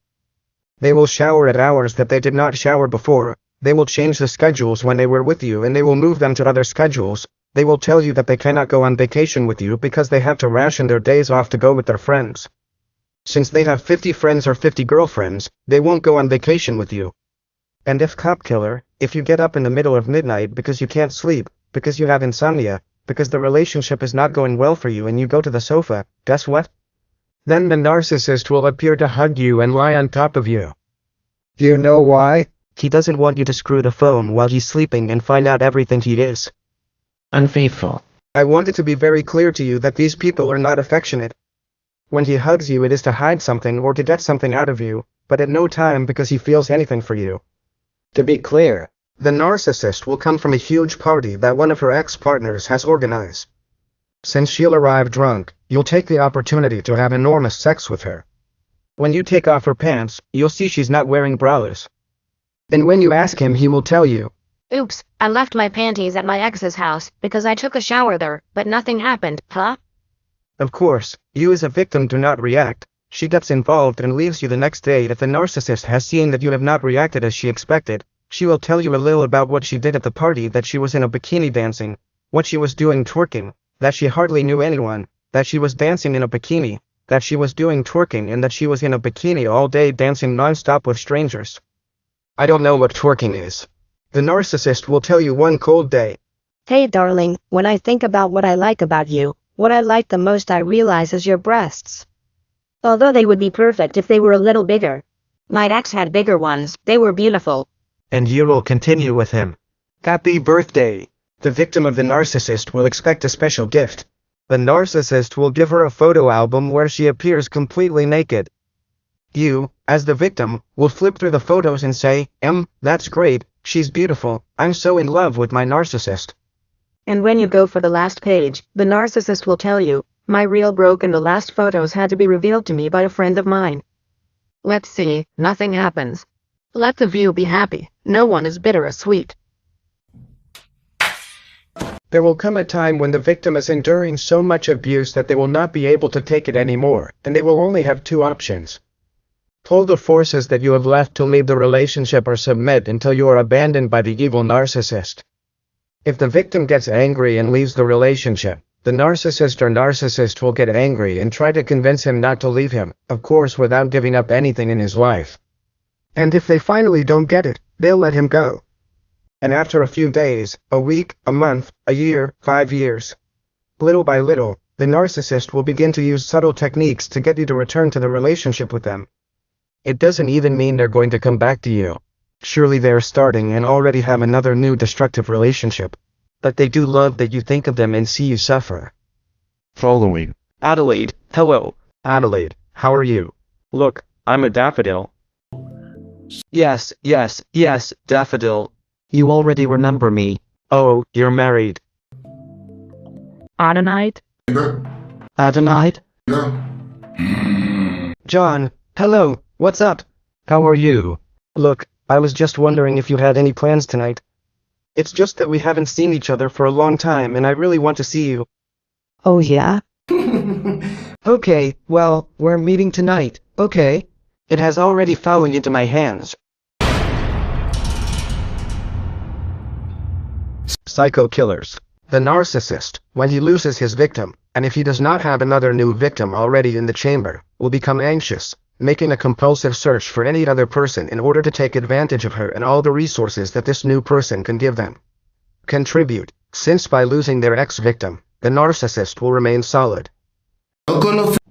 A: They will shower at hours that they did not shower before. They will change the schedules when they were with you, and they will move them to other schedules. They will tell you that they cannot go on vacation with you because they have to ration their days off to go with their friends. Since they have 50 friends or 50 girlfriends, they won't go on vacation with you. And if cop killer, if you get up in the middle of midnight because you can't sleep, because you have insomnia, because the relationship is not going well for you and you go to the sofa, guess what? Then the narcissist will appear to hug you and lie on top of you. Do you know why?
C: He doesn't want you to screw the phone while he's sleeping and find out everything he is.
B: Unfaithful.
A: I want it to be very clear to you that these people are not affectionate. When he hugs you, it is to hide something or to get something out of you, but at no time because he feels anything for you. To be clear, the narcissist will come from a huge party that one of her ex-partners has organized. Since she'll arrive drunk, you'll take the opportunity to have enormous sex with her. When you take off her pants, you'll see she's not wearing bras. And when you ask him, he will tell you,
D: Oops, I left my panties at my ex's house because I took a shower there, but nothing happened, huh?
A: Of course, you as a victim do not react, She gets involved and leaves you the next day. If the narcissist has seen that you have not reacted as she expected, she will tell you a little about what she did at the party, that she was in a bikini dancing, what she was doing twerking, that she hardly knew anyone, that she was dancing in a bikini, that she was doing twerking, and that she was in a bikini all day dancing non-stop with strangers. I don't know what twerking is. The narcissist will tell you one cold day.
D: Hey darling, when I think about what I like about you, what I like the most I realize is your breasts. Although they would be perfect if they were a little bigger. My ex had bigger ones, they were beautiful.
A: And you will continue with him. Happy birthday. The victim of the narcissist will expect a special gift. The narcissist will give her a photo album where she appears completely naked. You, as the victim, will flip through the photos and say, that's great, she's beautiful, I'm so in love with my narcissist.
E: And when you go for the last page, the narcissist will tell you, my reel broke and the last photos had to be revealed to me by a friend of mine.
C: Let's see, nothing happens. Let the view be happy, no one is bitter or sweet.
A: There will come a time when the victim is enduring so much abuse that they will not be able to take it anymore, and they will only have two options. Pull the forces that you have left to leave the relationship or submit until you are abandoned by the evil narcissist. If the victim gets angry and leaves the relationship, the narcissist will get angry and try to convince him not to leave him, of course without giving up anything in his life. And if they finally don't get it, they'll let him go. And after a few days, a week, a month, a year, 5 years, little by little, the narcissist will begin to use subtle techniques to get you to return to the relationship with them. It doesn't even mean they're going to come back to you. Surely they're starting and already have another new destructive relationship. But they do love that you think of them and see you suffer.
H: Following.
A: Adelaide, hello. Adelaide, how are you? Look, I'm a daffodil.
F: Yes, Daffodil. You already remember me.
A: Oh, you're married.
E: Adonite?
F: Adonite?
A: John, hello, what's up?
F: How are you?
A: Look, I was just wondering if you had any plans tonight. It's just that we haven't seen each other for a long time and I really want to see you.
B: Oh yeah?
A: Okay, well, we're meeting tonight, okay? It has already fallen into my hands. Psycho killers. The narcissist, when he loses his victim, and if he does not have another new victim already in the chamber, will become anxious, making a compulsive search for any other person in order to take advantage of her and all the resources that this new person can give them. Contribute, since by losing their ex-victim, the narcissist will remain solid.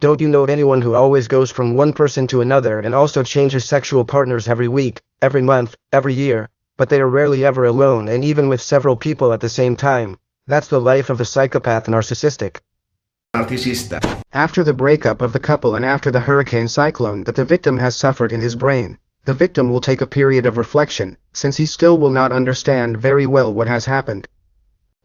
A: Don't you know anyone who always goes from one person to another and also changes sexual partners every week, every month, every year, but they are rarely ever alone and even with several people at the same time? That's the life of the psychopath narcissistic. After the breakup of the couple and after the hurricane cyclone that the victim has suffered in his brain, the victim will take a period of reflection, since he still will not understand very well what has happened.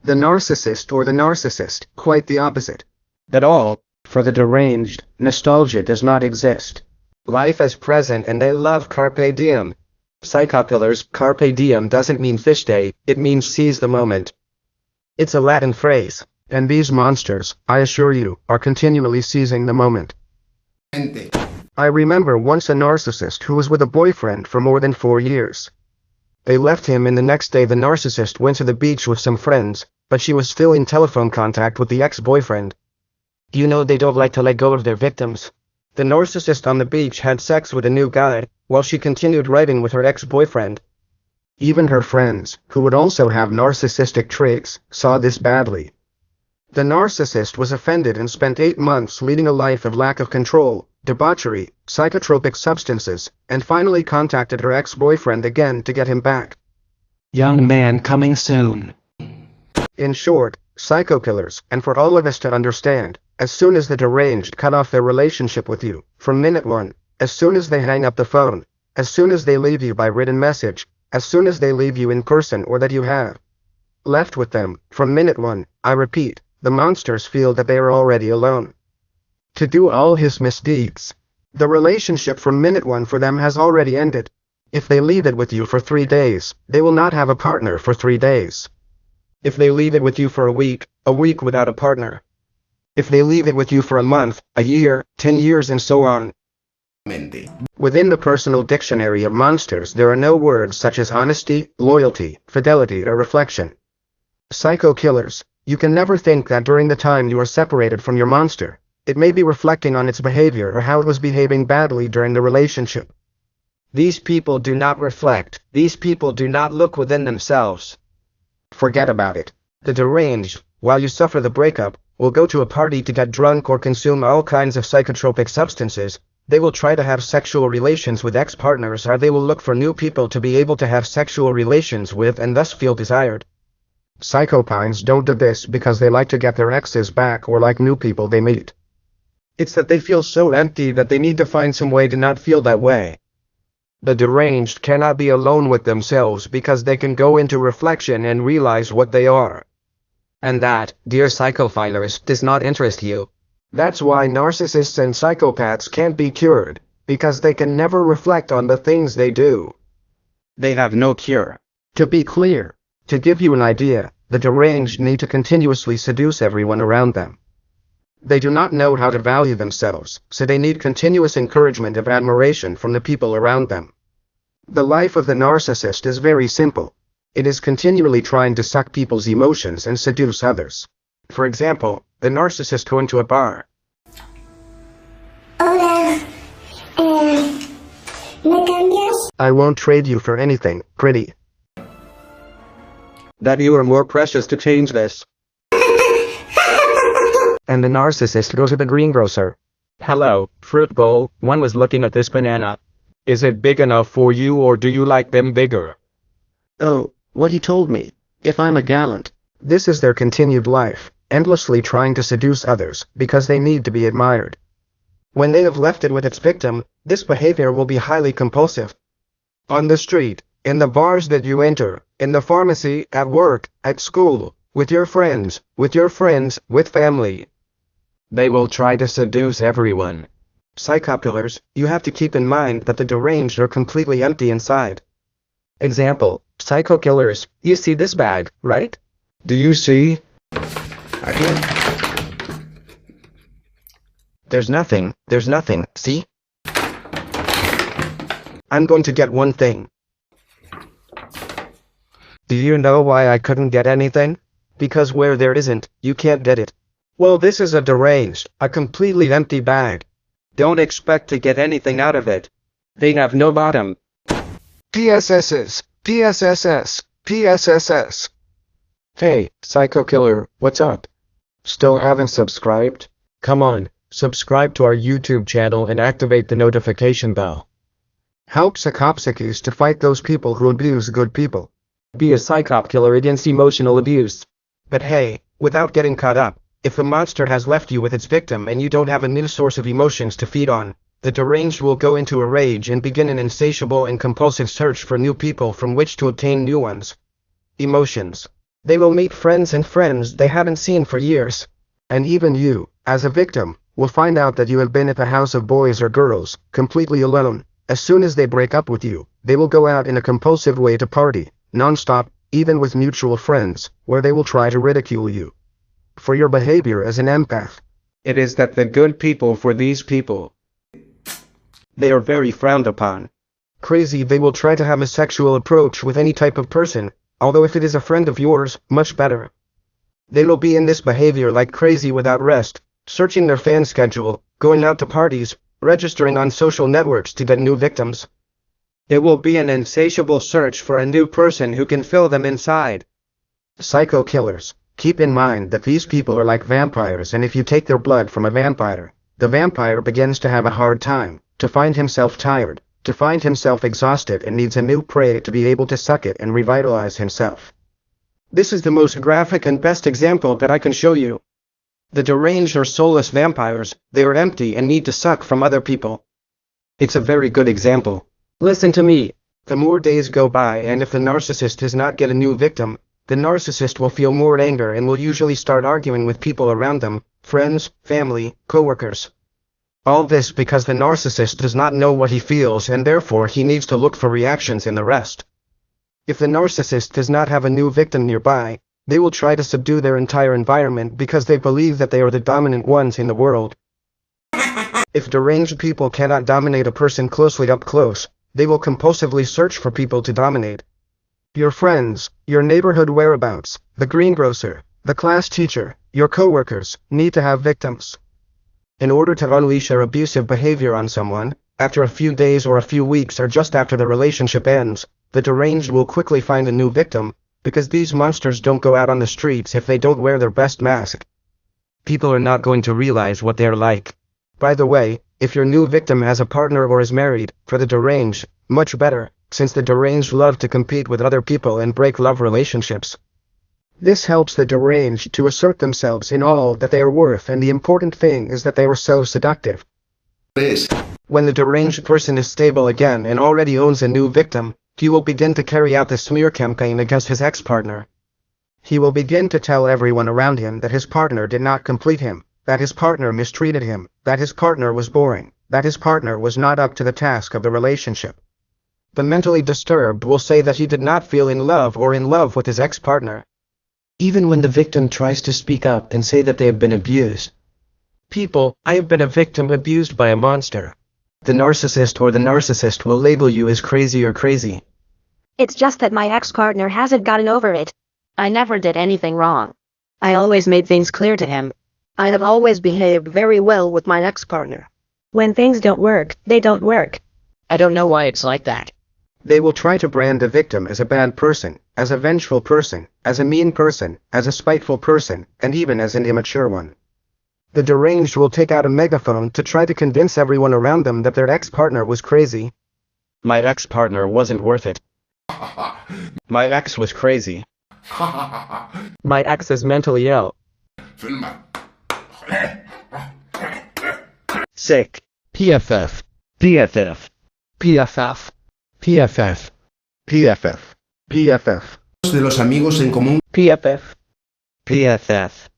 A: The narcissist or the narcissist, quite the opposite. At all, for the deranged, nostalgia does not exist. Life is present and they love carpe diem. Psycho killers, carpe diem doesn't mean fish day, it means seize the moment. It's a Latin phrase, and these monsters, I assure you, are continually seizing the moment. I remember once a narcissist who was with a boyfriend for more than 4 years. They left him and the next day the narcissist went to the beach with some friends, but she was still in telephone contact with the ex-boyfriend. You know they don't like to let go of their victims. The narcissist on the beach had sex with a new guy, while she continued writing with her ex-boyfriend. Even her friends, who would also have narcissistic traits, saw this badly. The narcissist was offended and spent 8 months leading a life of lack of control, debauchery, psychotropic substances, and finally contacted her ex-boyfriend again to get him back.
G: Young man coming soon.
A: In short, psycho killers, and for all of us to understand, as soon as the deranged cut off their relationship with you, from minute one, as soon as they hang up the phone, as soon as they leave you by written message, as soon as they leave you in person or that you have left with them, from minute one, I repeat, the monsters feel that they are already alone to do all his misdeeds. The relationship from minute one for them has already ended. If they leave it with you for 3 days, they will not have a partner for 3 days. If they leave it with you for a week without a partner. If they leave it with you for a month, a year, 10 years and so on, Within the personal dictionary of monsters, there are no words such as honesty, loyalty, fidelity, or reflection. Psycho killers. You can never think that during the time you are separated from your monster, it may be reflecting on its behavior or how it was behaving badly during the relationship.
B: These people do not reflect. These people do not look within themselves.
A: Forget about it. The deranged, while you suffer the breakup, will go to a party to get drunk or consume all kinds of psychotropic substances. They will try to have sexual relations with ex-partners, or they will look for new people to be able to have sexual relations with and thus feel desired. Psychopaths don't do this because they like to get their exes back or like new people they meet. It's that they feel so empty that they need to find some way to not feel that way. The deranged cannot be alone with themselves because they can go into reflection and realize what they are.
B: And that, dear psychophilers, does not interest you.
A: That's why narcissists and psychopaths can't be cured, because they can never reflect on the things they do. They have no cure. To be clear, to give you an idea, the deranged need to continuously seduce everyone around them. They do not know how to value themselves, so they need continuous encouragement of admiration from the people around them. The life of the narcissist is very simple. It is continually trying to suck people's emotions and seduce others. For example, the narcissist going to a bar.
I: Hola, ¿me cambias?
A: I won't trade you for anything, pretty.
B: That you are more precious to change this.
C: And the narcissist goes to the greengrocer.
F: Hello, fruit bowl.
C: One was looking at this banana.
F: Is it big enough for you or do you like them bigger?
A: Oh, what he told me. If I'm a gallant. This is their continued life, endlessly trying to seduce others because they need to be admired. When they have left it with its victim, this behavior will be highly compulsive. On the street, in the bars that you enter, in the pharmacy, at work, at school, with your friends, with family. They will try to seduce everyone. Psychopillars, you have to keep in mind that the deranged are completely empty inside.
C: Example, psycho killers. You see this bag, right?
A: Do you see? There's nothing, see? I'm going to get one thing. Do you know why I couldn't get anything? Because where there isn't, you can't get it. Well, this is a deranged, a completely empty bag. Don't expect to get anything out of it. They have no bottom. PSSs. Hey, Psycho Killer, what's up? Still haven't subscribed? Come on, subscribe to our YouTube channel and activate the notification bell. Help Psychopsyches to fight those people who abuse good people.
C: Be a psychop killer against emotional abuse.
A: But hey, without getting caught up, if the monster has left you with its victim and you don't have a new source of emotions to feed on, the deranged will go into a rage and begin an insatiable and compulsive search for new people from which to obtain new ones. Emotions. They will meet friends they haven't seen for years. And even you, as a victim, will find out that you have been at the house of boys or girls, completely alone. As soon as they break up with you, they will go out in a compulsive way to party, non-stop, even with mutual friends, where they will try to ridicule you for your behavior as an empath. It is that the good people for these people, they are very frowned upon. Crazy, they will try to have a sexual approach with any type of person, although if it is a friend of yours, much better. They will be in this behavior like crazy without rest, searching their fan schedule, going out to parties, registering on social networks to get new victims. It will be an insatiable search for a new person who can fill them inside. Psycho killers. Keep in mind that these people are like vampires, and if you take their blood from a vampire, the vampire begins to have a hard time, to find himself tired, to find himself exhausted and needs a new prey to be able to suck it and revitalize himself. This is the most graphic and best example that I can show you. The deranged are soulless vampires, they are empty and need to suck from other people. It's a very good example. Listen to me. The more days go by and if the narcissist does not get a new victim, the narcissist will feel more anger and will usually start arguing with people around them, friends, family, coworkers. All this because the narcissist does not know what he feels and therefore he needs to look for reactions in the rest. If the narcissist does not have a new victim nearby, they will try to subdue their entire environment because they believe that they are the dominant ones in the world. If deranged people cannot dominate a person closely up close, they will compulsively search for people to dominate. Your friends, your neighborhood whereabouts, the greengrocer, the class teacher, your coworkers, need to have victims. In order to unleash their abusive behavior on someone, after a few days or a few weeks or just after the relationship ends, the deranged will quickly find a new victim, because these monsters don't go out on the streets if they don't wear their best mask. People are not going to realize what they're like. By the way, if your new victim has a partner or is married, for the deranged, much better, since the deranged love to compete with other people and break love relationships. This helps the deranged to assert themselves in all that they are worth, and the important thing is that they were so seductive. When the deranged person is stable again and already owns a new victim, he will begin to carry out the smear campaign against his ex-partner. He will begin to tell everyone around him that his partner did not complete him, that his partner mistreated him, that his partner was boring, that his partner was not up to the task of the relationship. The mentally disturbed will say that he did not feel in love or in love with his ex-partner. Even when the victim tries to speak up and say that they have been abused. People, I have been a victim abused by a monster. The narcissist or the narcissist will label you as crazy or crazy.
D: It's just that my ex-partner hasn't gotten over it. I never did anything wrong. I always made things clear to him. I have always behaved very well with my ex-partner. When things don't work, they don't work.
E: I don't know why it's like that.
A: They will try to brand the victim as a bad person, as a vengeful person, as a mean person, as a spiteful person, and even as an immature one. The deranged will take out a megaphone to try to convince everyone around them that their ex-partner was crazy. My ex-partner wasn't worth it. My ex was crazy.
C: My ex is mentally ill.
A: Sick.
H: PFF.
A: PFF.
H: PFF. PFF.
A: PFF. PFF.
I: De los amigos en común.
C: PFF.
A: PFF.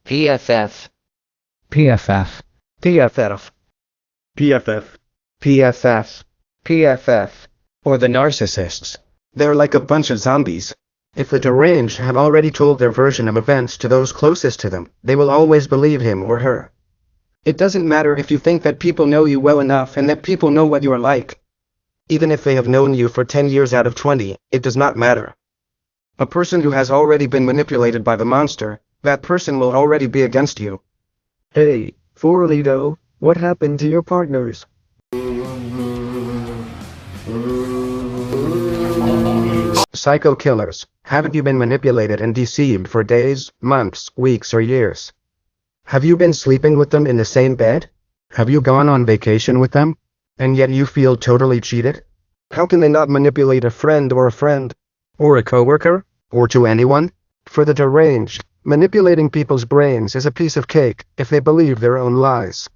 B: PFF.
H: PFF.
A: PFF. PFF. PFF. PFF. Or the narcissists. They're like a bunch of zombies. If the deranged have already told their version of events to those closest to them, they will always believe him or her. It doesn't matter if you think that people know you well enough and that people know what you are like. Even if they have known you for 10 years out of 20, it does not matter. A person who has already been manipulated by the monster, that person will already be against you. Hey, Forlido, what happened to your partners? Psycho killers, haven't you been manipulated and deceived for days, months, weeks, or years? Have you been sleeping with them in the same bed? Have you gone on vacation with them? And yet you feel totally cheated? How can they not manipulate a friend? Or a coworker? Or to anyone? For the deranged, manipulating people's brains is a piece of cake if they believe their own lies.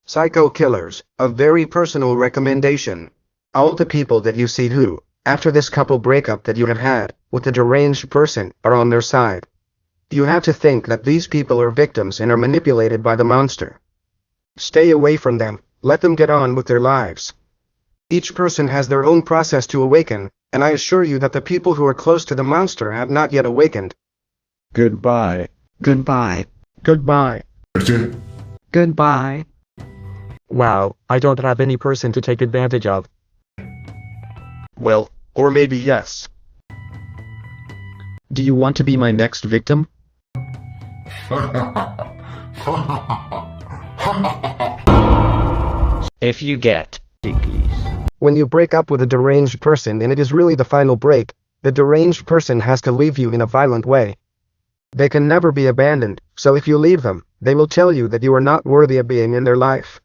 A: Psycho killers, a very personal recommendation. All the people that you see who, after this couple breakup that you have had with the deranged person, are on their side. You have to think that these people are victims and are manipulated by the monster. Stay away from them, let them get on with their lives. Each person has their own process to awaken, and I assure you that the people who are close to the monster have not yet awakened.
H: Goodbye.
B: Goodbye.
A: Goodbye.
B: Goodbye.
C: Wow, I don't have any person to take advantage of.
A: Well, or maybe yes.
F: Do you want to be my next victim?
B: If you get.
A: When you break up with a deranged person and it is really the final break, the deranged person has to leave you in a violent way. They can never be abandoned, so if you leave them, they will tell you that you are not worthy of being in their life.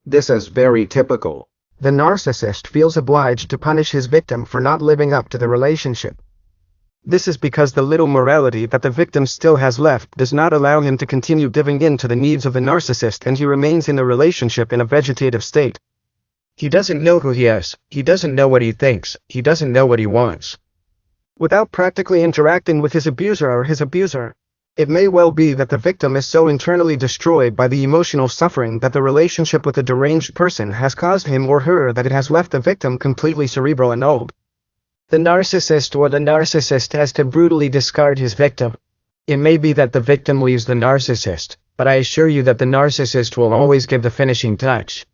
A: This is very typical. The narcissist feels obliged to punish his victim for not living up to the relationship. This is because the little morality that the victim still has left does not allow him to continue giving in to the needs of the narcissist, and he remains in the relationship in a vegetative state. He doesn't know who he is, he doesn't know what he thinks, he doesn't know what he wants. Without practically interacting with his abuser or his abuser, it may well be that the victim is so internally destroyed by the emotional suffering that the relationship with the deranged person has caused him or her that it has left the victim completely cerebral annulled. The narcissist or the narcissist has to brutally discard his victim.
B: It may be that the victim leaves the narcissist, but I assure you that the narcissist will always give the finishing touch.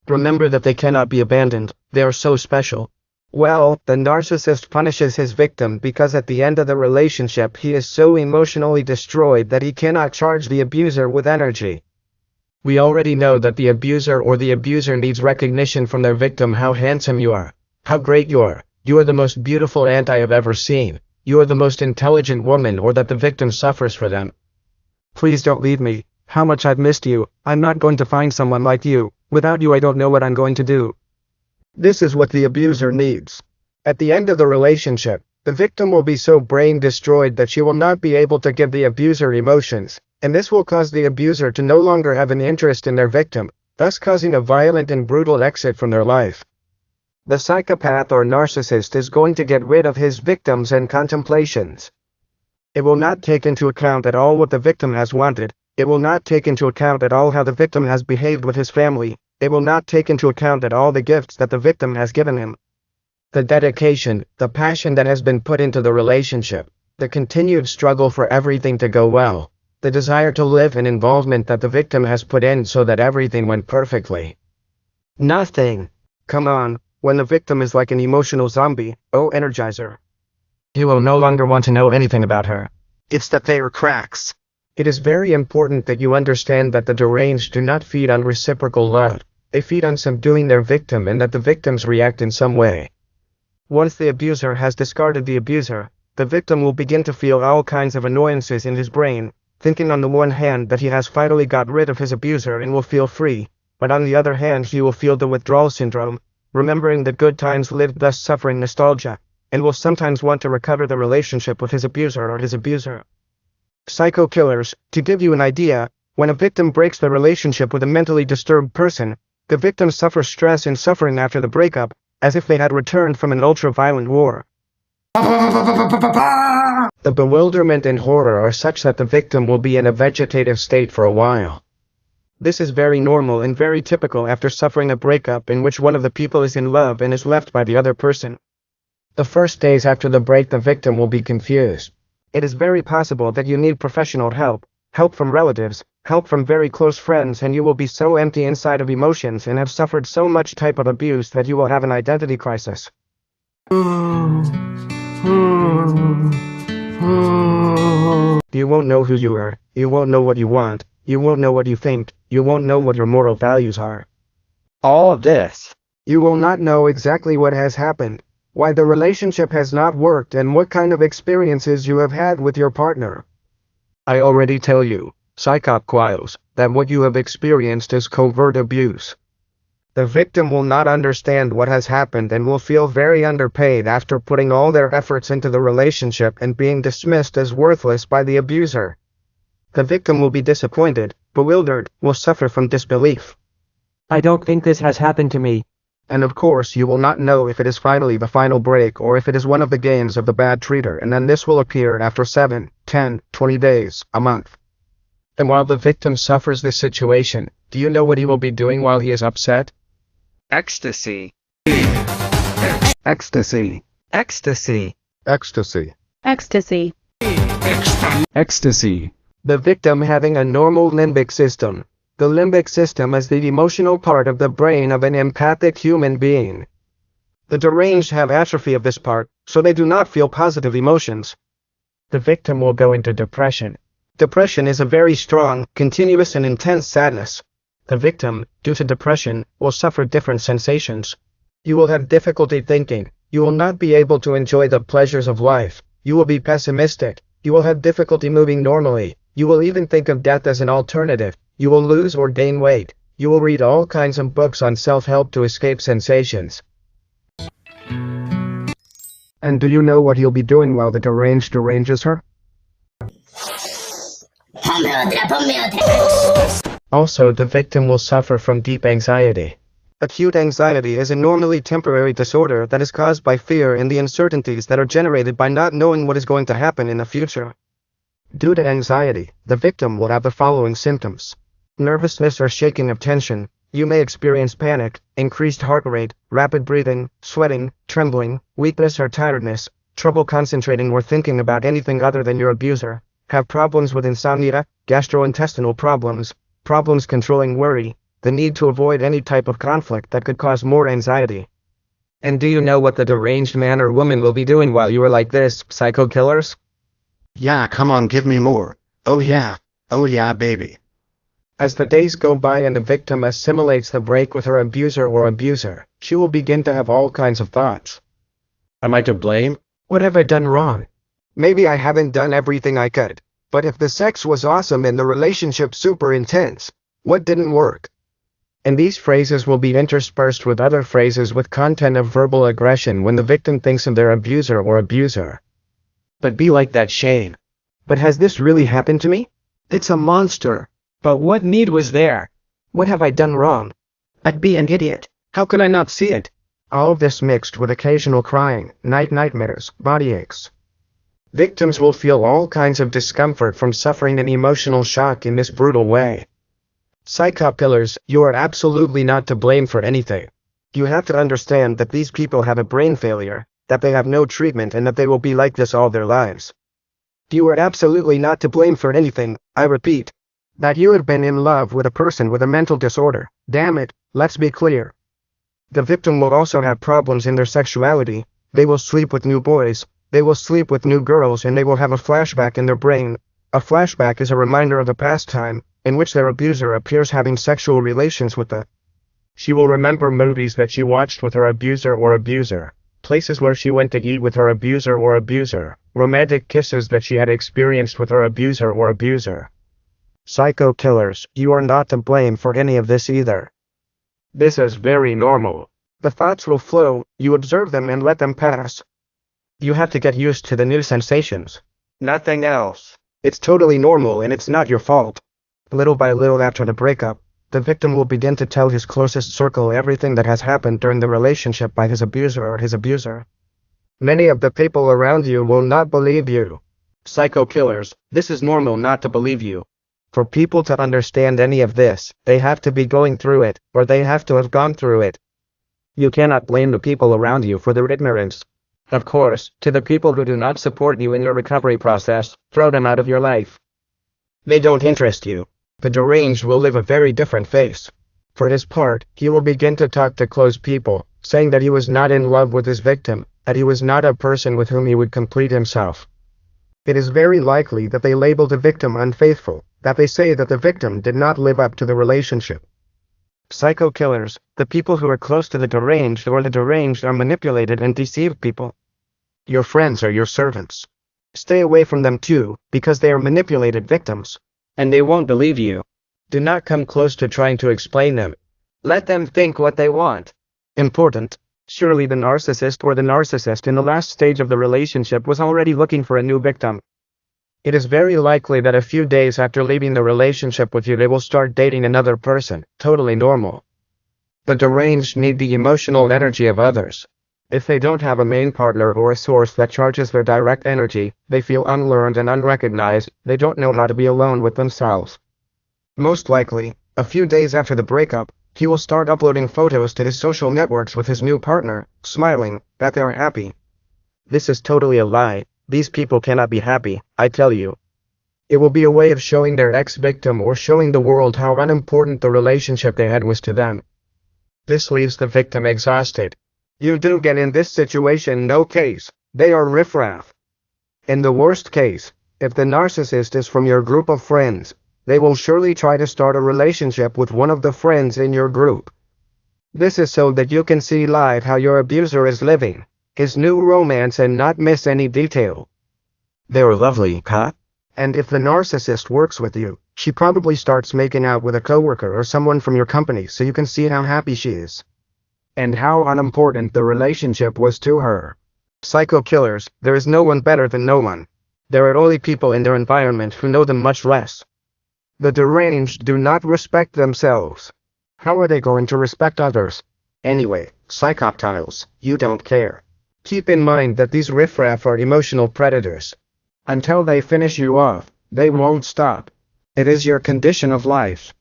A: Remember that they cannot be abandoned, they are so special.
C: Well, the narcissist punishes his victim because at the end of the relationship he is so emotionally destroyed that he cannot charge the abuser with energy.
B: We already know that the abuser or the abuser needs recognition from their victim. How handsome you are. How great you are. You are the most beautiful aunt I have ever seen. You are the most intelligent woman, or that the victim suffers for them.
C: Please don't leave me. How much I've missed you. I'm not going to find someone like you. Without you I don't know what I'm going to do.
A: This is what the abuser needs.
C: At the end of the relationship, the victim will be so brain destroyed that she will not be able to give the abuser emotions, and this will cause the abuser to no longer have an interest in their victim, thus causing a violent and brutal exit from their life. The psychopath or narcissist is going to get rid of his victims and contemplations. It will not take into account at all what the victim has wanted. It will not take into account at all how the victim has behaved with his family. It will not take into account at all the gifts that the victim has given him. The dedication, the passion that has been put into the relationship, the continued struggle for everything to go well, the desire to live and involvement that the victim has put in so that everything went perfectly.
A: Nothing. Come on, when the victim is like an emotional zombie, energizer.
B: You will no longer want to know anything about her.
A: It's that they are cracks.
C: It is very important that you understand that the deranged do not feed on reciprocal love. They feed on subduing their victim and that the victims react in some way. Once the abuser has discarded the abuser, the victim will begin to feel all kinds of annoyances in his brain, thinking on the one hand that he has finally got rid of his abuser and will feel free, but on the other hand he will feel the withdrawal syndrome, remembering the good times lived, thus suffering nostalgia, and will sometimes want to recover the relationship with his abuser or his abuser. Psycho killers, to give you an idea, when a victim breaks the relationship with a mentally disturbed person, the victim suffers stress and suffering after the breakup, as if they had returned from an ultra-violent war. The bewilderment and horror are such that the victim will be in a vegetative state for a while. This is very normal and very typical after suffering a breakup in which one of the people is in love and is left by the other person. The first days after the break the victim will be confused. It is very possible that you need professional help, help from relatives, help from very close friends, and you will be so empty inside of emotions and have suffered so much type of abuse that you will have an identity crisis. You won't know who you are, you won't know what you want, you won't know what you think, you won't know what your moral values are. All of this. You will not know exactly what has happened, why the relationship has not worked, and what kind of experiences you have had with your partner. I already tell you, psychopaths, that what you have experienced is covert abuse. The victim will not understand what has happened and will feel very underpaid after putting all their efforts into the relationship and being dismissed as worthless by the abuser. The victim will be disappointed, bewildered, will suffer from disbelief. I don't think this has happened to me.
A: And of course you will not know if it is finally the final break or if it is one of the games of the bad treater, and then this will appear after 7, 10, 20 days, a month.
B: And while the victim suffers this situation, do you know what he will be doing while he is upset?
I: Ecstasy.
A: Ecstasy.
C: Ecstasy.
H: Ecstasy.
D: Ecstasy.
F: Ecstasy.
C: The victim having a normal limbic system. The limbic system is the emotional part of the brain of an empathic human being. The deranged have atrophy of this part, so they do not feel positive emotions.
B: The victim will go into depression.
C: Depression is a very strong, continuous and intense sadness. The victim, due to depression, will suffer different sensations. You will have difficulty thinking. You will not be able to enjoy the pleasures of life. You will be pessimistic. You will have difficulty moving normally. You will even think of death as an alternative. You will lose or gain weight. You will read all kinds of books on self-help to escape sensations.
A: And do you know what he'll be doing while the deranged deranges her?
C: Also, the victim will suffer from deep anxiety. Acute anxiety is a normally temporary disorder that is caused by fear and the uncertainties that are generated by not knowing what is going to happen in the future. Due to anxiety, the victim will have the following symptoms: nervousness or shaking of tension. You may experience panic, increased heart rate, rapid breathing, sweating, trembling, weakness or tiredness, trouble concentrating or thinking about anything other than your abuser,
B: have problems with insomnia, gastrointestinal problems, problems controlling worry, the need to avoid any type of conflict that could cause more anxiety.
C: And do you know what the deranged man or woman will be doing while you are like this, psycho killers?
H: Yeah, come on, give me more. Oh yeah. Oh yeah, baby.
B: As the days go by and the victim assimilates the break with her abuser or abuser, she will begin to have all kinds of thoughts.
A: Am I to blame?
B: What have I done wrong?
A: Maybe I haven't done everything I could. But if the sex was awesome and the relationship super intense, what didn't work?
B: And these phrases will be interspersed with other phrases with content of verbal aggression when the victim thinks of their abuser or abuser.
A: But be like that Shane.
B: But has this really happened to me?
A: It's a monster.
B: But what need was there? What have I done wrong?
C: I'd be an idiot.
A: How could I not see it?
B: All of this mixed with occasional crying, nightmares, body aches. Victims will feel all kinds of discomfort from suffering an emotional shock in this brutal way. Psycho killers, you are absolutely not to blame for anything. You have to understand that these people have a brain failure, that they have no treatment and that they will be like this all their lives. You are absolutely not to blame for anything, I repeat. That you have been in love with a person with a mental disorder, damn it, let's be clear. The victim will also have problems in their sexuality, they will sleep with new boys, they will sleep with new girls and they will have a flashback in their brain. A flashback is a reminder of a past time, in which their abuser appears having sexual relations with the. She will remember movies that she watched with her abuser or abuser, places where she went to eat with her abuser or abuser, romantic kisses that she had experienced with her abuser or abuser. Psycho killers, you are not to blame for any of this either. This is very normal. The thoughts will flow, you observe them and let them pass. You have to get used to the new sensations. Nothing else. It's totally normal and it's not your fault. Little by little after the breakup, the victim will begin to tell his closest circle everything that has happened during the relationship by his abuser or his abuser. Many of the people around you will not believe you. Psycho killers, this is normal not to believe you. For people to understand any of this, they have to be going through it, or they have to have gone through it. You cannot blame the people around you for their ignorance. Of course, to the people who do not support you in your recovery process, throw them out of your life. They don't interest you. The deranged will live a very different face. For his part, he will begin to talk to close people, saying that he was not in love with his victim, that he was not a person with whom he would complete himself. It is very likely that they label the victim unfaithful, that they say that the victim did not live up to the relationship. Psycho killers, the people who are close to the deranged or the deranged are manipulated and deceive people. Your friends are your servants. Stay away from them too, because they are manipulated victims. And they won't believe you. Do not come close to trying to explain them. Let them think what they want. Important. Surely the narcissist or the narcissist in the last stage of the relationship was already looking for a new victim. It is very likely that a few days after leaving the relationship with you they will start dating another person, totally normal. The deranged need the emotional energy of others. If they don't have a main partner or a source that charges their direct energy, they feel unlearned and unrecognized, they don't know how to be alone with themselves. Most likely, a few days after the breakup, he will start uploading photos to his social networks with his new partner, smiling, that they are happy. This is totally a lie. These people cannot be happy, I tell you. It will be a way of showing their ex-victim or showing the world how unimportant the relationship they had was to them. This leaves the victim exhausted. You do get in this situation no case, they are riffraff. In the worst case, if the narcissist is from your group of friends, they will surely try to start a relationship with one of the friends in your group. This is so that you can see live how your abuser is living, his new romance and not miss any detail.
A: They're lovely, huh?
B: And if the narcissist works with you, she probably starts making out with a coworker or someone from your company so you can see how happy she is. And how unimportant the relationship was to her. Psycho killers, there is no one better than no one. There are only people in their environment who know them much less. The deranged do not respect themselves. How are they going to respect others? Anyway, psychoptiles, you don't care. Keep in mind that these riffraff are emotional predators. Until they finish you off, they won't stop. It is your condition of life.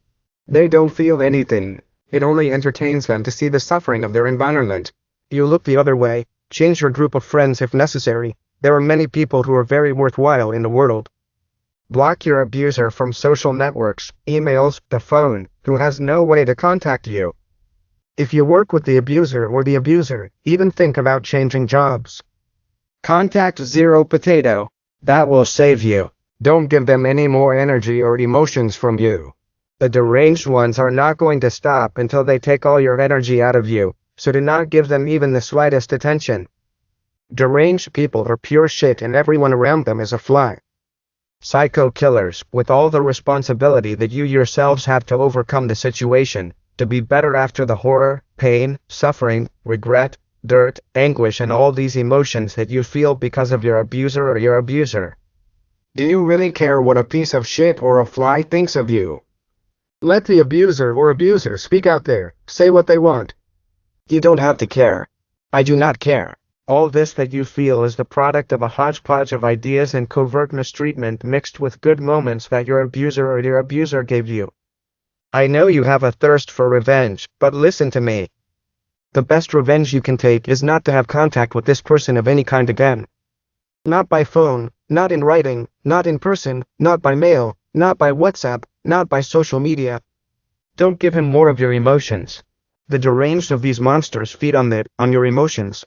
B: They don't feel anything. It only entertains them to see the suffering of their environment. You look the other way, change your group of friends if necessary. There are many people who are very worthwhile in the world. Block your abuser from social networks, emails, the phone, who has no way to contact you. If you work with the abuser or the abuser, even think about changing jobs.
C: Contact Zero Potato. That will save you.
B: Don't give them any more energy or emotions from you. The deranged ones are not going to stop until they take all your energy out of you, so do not give them even the slightest attention. Deranged people are pure shit and everyone around them is a fly. Psycho killers, with all the responsibility that you yourselves have to overcome the situation, to be better after the horror, pain, suffering, regret, dirt, anguish and all these emotions that you feel because of your abuser or your abuser. Do you really care what a piece of shit or a fly thinks of you? Let the abuser or abuser speak out there, say what they want. You don't have to care. I do not care. All this that you feel is the product of a hodgepodge of ideas and covert mistreatment mixed with good moments that your abuser or your abuser gave you. I know you have a thirst for revenge, but listen to me. The best revenge you can take is not to have contact with this person of any kind again. Not by phone, not in writing, not in person, not by mail, not by WhatsApp, not by social media. Don't give him more of your emotions. The deranged of these monsters feed on your emotions.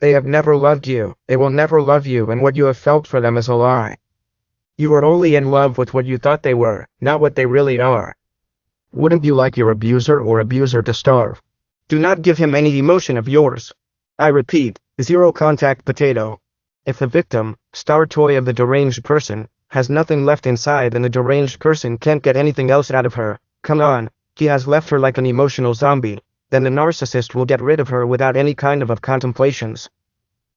B: They have never loved you, they will never love you, and what you have felt for them is a lie. You are only in love with what you thought they were, not what they really are. Wouldn't you like your abuser or abuser to starve? Do not give him any emotion of yours. I repeat, zero contact potato. If the victim, star toy of the deranged person, has nothing left inside and the deranged person can't get anything else out of her, come on, he has left her like an emotional zombie, then the narcissist will get rid of her without any kind of contemplations.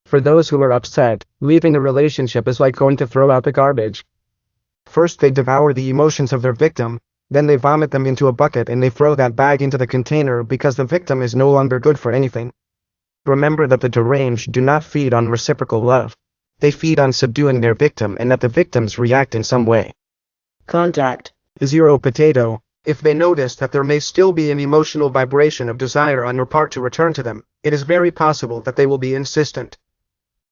B: For those who are upset, leaving the relationship is like going to throw out the garbage. First they devour the emotions of their victim, then they vomit them into a bucket and they throw that bag into the container because the victim is no longer good for anything. Remember that the deranged do not feed on reciprocal love. They feed on subduing their victim and that the victims react in some way.
C: Contact
B: Zero Potato. If they notice that there may still be an emotional vibration of desire on your part to return to them, it is very possible that they will be insistent.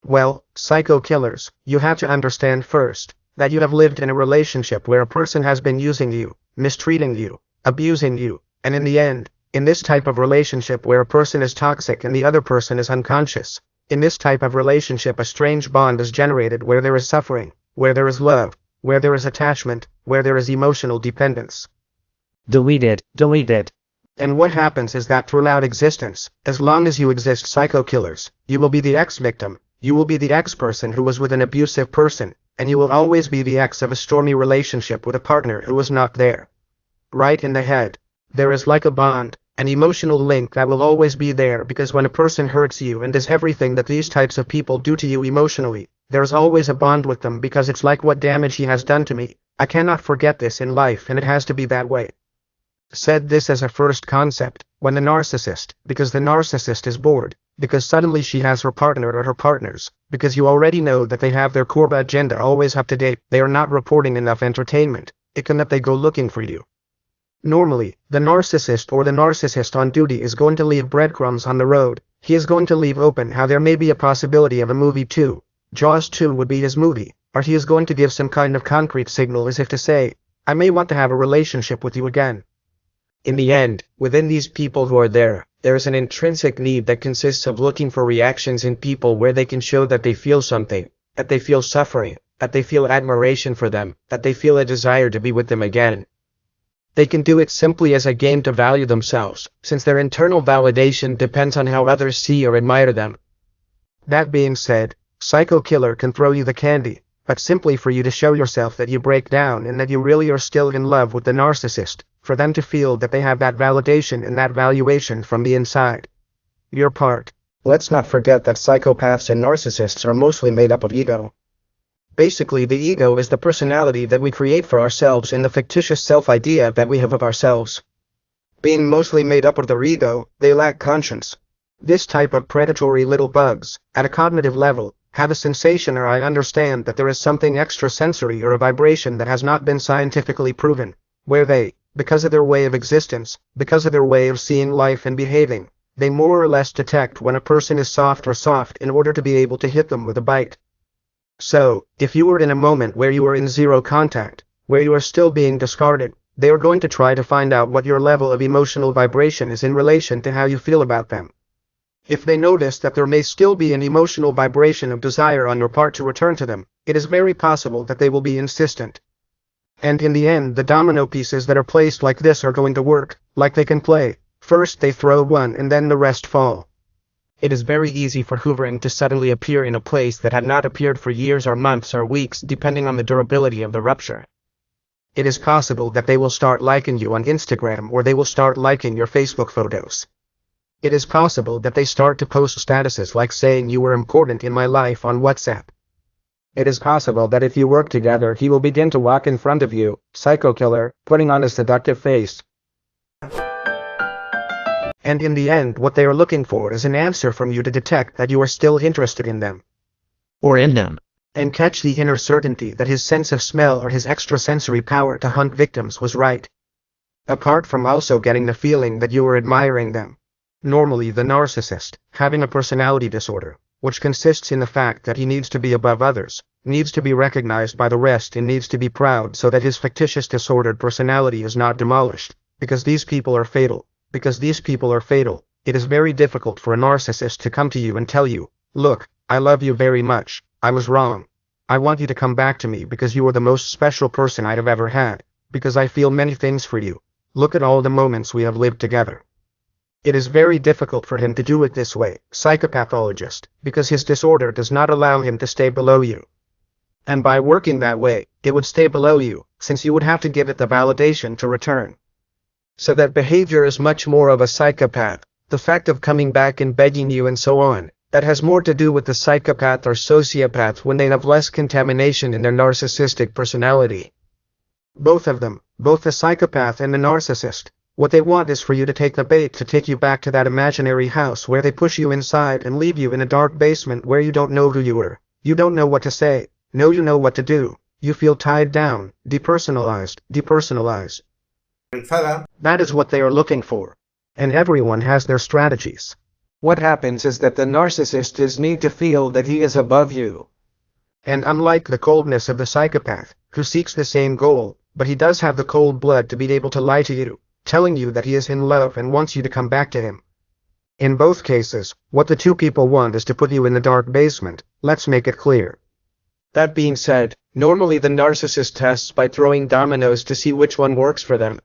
B: Well, psycho killers, you have to understand first that you have lived in a relationship where a person has been using you, mistreating you, abusing you, and in the end, in this type of relationship where a person is toxic and the other person is unconscious, in this type of relationship a strange bond is generated where there is suffering, where there is love, where there is attachment, where there is emotional dependence.
C: Delete it.
B: And what happens is that throughout existence, as long as you exist psycho killers, you will be the ex-victim, you will be the ex-person who was with an abusive person, and you will always be the ex of a stormy relationship with a partner who was not there. Right in the head. There is like a bond, an emotional link that will always be there because when a person hurts you and does everything that these types of people do to you emotionally, there's always a bond with them because it's like what damage he has done to me. I cannot forget this in life and it has to be that way. Said this as a first concept, when the narcissist, because the narcissist is bored, because suddenly she has her partner or her partners, because you already know that they have their core agenda always up to date, they are not reporting enough entertainment, it can that they go looking for you. Normally, the narcissist or the narcissist on duty is going to leave breadcrumbs on the road, he is going to leave open how there may be a possibility of a movie 2, Jaws 2 would be his movie, or he is going to give some kind of concrete signal as if to say, I may want to have a relationship with you again. In the end, within these people who are there is an intrinsic need that consists of looking for reactions in people where they can show that they feel something, that they feel suffering, that they feel admiration for them, that they feel a desire to be with them again. They can do it simply as a game to value themselves, since their internal validation depends on how others see or admire them. That being said, Psycho Killer can throw you the candy, but simply for you to show yourself that you break down and that you really are still in love with the narcissist, for them to feel that they have that validation and that valuation from the inside. Your part. Let's not forget that psychopaths and narcissists are mostly made up of ego. Basically, the ego is the personality that we create for ourselves and the fictitious self-idea that we have of ourselves. Being mostly made up of their ego, they lack conscience. This type of predatory little bugs, at a cognitive level, have a sensation or I understand that there is something extrasensory or a vibration that has not been scientifically proven, where they, because of their way of existence, because of their way of seeing life and behaving, they more or less detect when a person is soft or soft in order to be able to hit them with a bite.
A: So, if you were in a moment where you were in zero contact, where you are still being discarded, they are going to try to find out what your level of emotional vibration is in relation to how you feel about them. If they notice that there may still be an emotional vibration of desire on your part to return to them, it is very possible that they will be insistent. And in the end, the domino pieces that are placed like this are going to work, like they can play. First they throw one and then the rest fall.
B: It is very easy for hoovering to suddenly appear in a place that had not appeared for years or months or weeks, depending on the durability of the rupture.
A: It is possible that they will start liking you on Instagram, or they will start liking your Facebook photos. It is possible that they start to post statuses like saying you were important in my life on WhatsApp. It is possible that if you work together, he will begin to walk in front of you, psycho killer, putting on a seductive face. And in the end, what they are looking for is an answer from you to detect that you are still interested in them.
F: Or in them.
A: And catch the inner certainty that his sense of smell or his extrasensory power to hunt victims was right. Apart from also getting the feeling that you were admiring them. Normally the narcissist, having a personality disorder, which consists in the fact that he needs to be above others, needs to be recognized by the rest, and needs to be proud so that his fictitious disordered personality is not demolished, because these people are fatal. Because these people are fatal, it is very difficult for a narcissist to come to you and tell you, look, I love you very much, I was wrong. I want you to come back to me because you are the most special person I have ever had, because I feel many things for you. Look at all the moments we have lived together. It is very difficult for him to do it this way, psychopathologist, because his disorder does not allow him to stay below you. And by working that way, it would stay below you, since you would have to give it the validation to return. So that behavior is much more of a psychopath, the fact of coming back and begging you and so on, that has more to do with the psychopath or sociopath when they have less contamination in their narcissistic personality. Both of them, both the psychopath and the narcissist, what they want is for you to take the bait to take you back to that imaginary house where they push you inside and leave you in a dark basement where you don't know who you are, you don't know what to say, no you know what to do, you feel tied down, depersonalized. That is what they are looking for. And everyone has their strategies. What happens is that the narcissist is need to feel that he is above you. And unlike the coldness of the psychopath, who seeks the same goal, but he does have the cold blood to be able to lie to you, telling you that he is in love and wants you to come back to him. In both cases, what the two people want is to put you in the dark basement, let's make it clear. That being said, normally the narcissist tests by throwing dominoes to see which one works for them.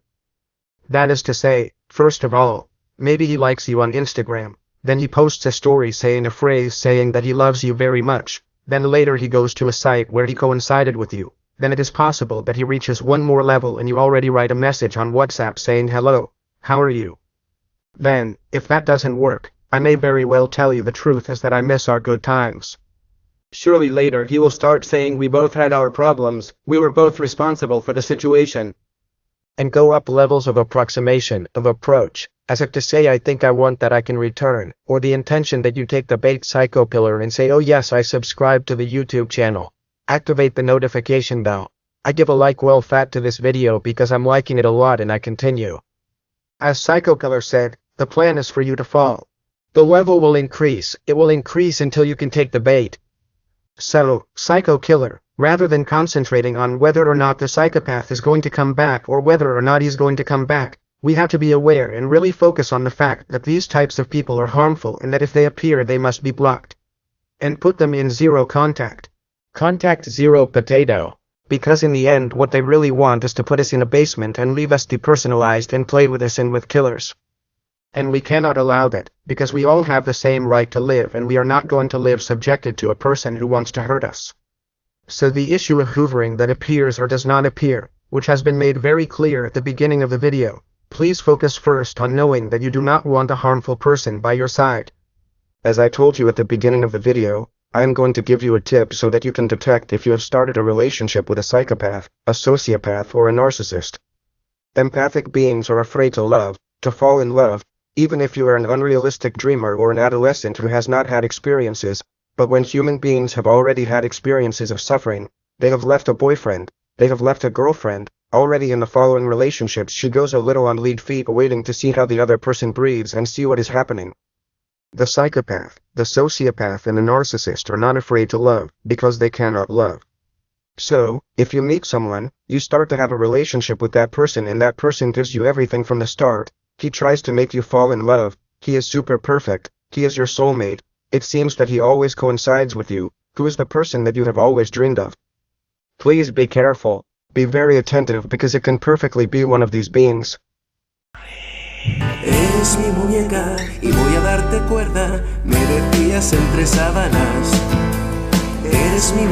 A: That is to say, first of all, maybe he likes you on Instagram, then he posts a story saying a phrase saying that he loves you very much, then later he goes to a site where he coincided with you, then it is possible that he reaches one more level and you already write a message on WhatsApp saying hello, how are you? Then, if that doesn't work, I may very well tell you the truth is that I miss our good times. Surely later he will start saying we both had our problems, we were both responsible for the situation.
B: And go up levels of approximation, of approach, as if to say I think I want that I can return, or the intention that you take the bait psycho pillar and say oh yes I subscribe to the YouTube channel. Activate the notification bell. I give a like well fat to this video because I'm liking it a lot and I continue.
A: As Psycho Killer said, the plan is for you to fall.
B: The level will increase, it will increase until you can take the bait.
A: So, Psycho Killer, rather than concentrating on whether or not the psychopath is going to come back or whether or not he's going to come back, we have to be aware and really focus on the fact that these types of people are harmful and that if they appear they must be blocked. And put them in zero contact.
B: Contact zero potato.
A: Because in the end what they really want is to put us in a basement and leave us depersonalized and play with us and with killers. And we cannot allow that, because we all have the same right to live and we are not going to live subjected to a person who wants to hurt us. So the issue of hoovering that appears or does not appear, which has been made very clear at the beginning of the video, please focus first on knowing that you do not want a harmful person by your side. As I told you at the beginning of the video, I am going to give you a tip so that you can detect if you have started a relationship with a psychopath, a sociopath, or a narcissist. Empathic beings are afraid to love, to fall in love, even if you are an unrealistic dreamer or an adolescent who has not had experiences, but when human beings have already had experiences of suffering, they have left a boyfriend, they have left a girlfriend, already in the following relationships she goes a little on lead feet waiting to see how the other person breathes and see what is happening. The psychopath, the sociopath and the narcissist are not afraid to love, because they cannot love. So, if you meet someone, you start to have a relationship with that person and that person gives you everything from the start. He tries to make you fall in love, he is super perfect, he is your soulmate. It seems that he always coincides with you, who is the person that you have always dreamed of.
C: Please be careful.
A: Be very attentive because it can perfectly be one of these beings.
J: Eres mi muñeca y voy a darte cuerda, me decías entre sábanas. Eres mi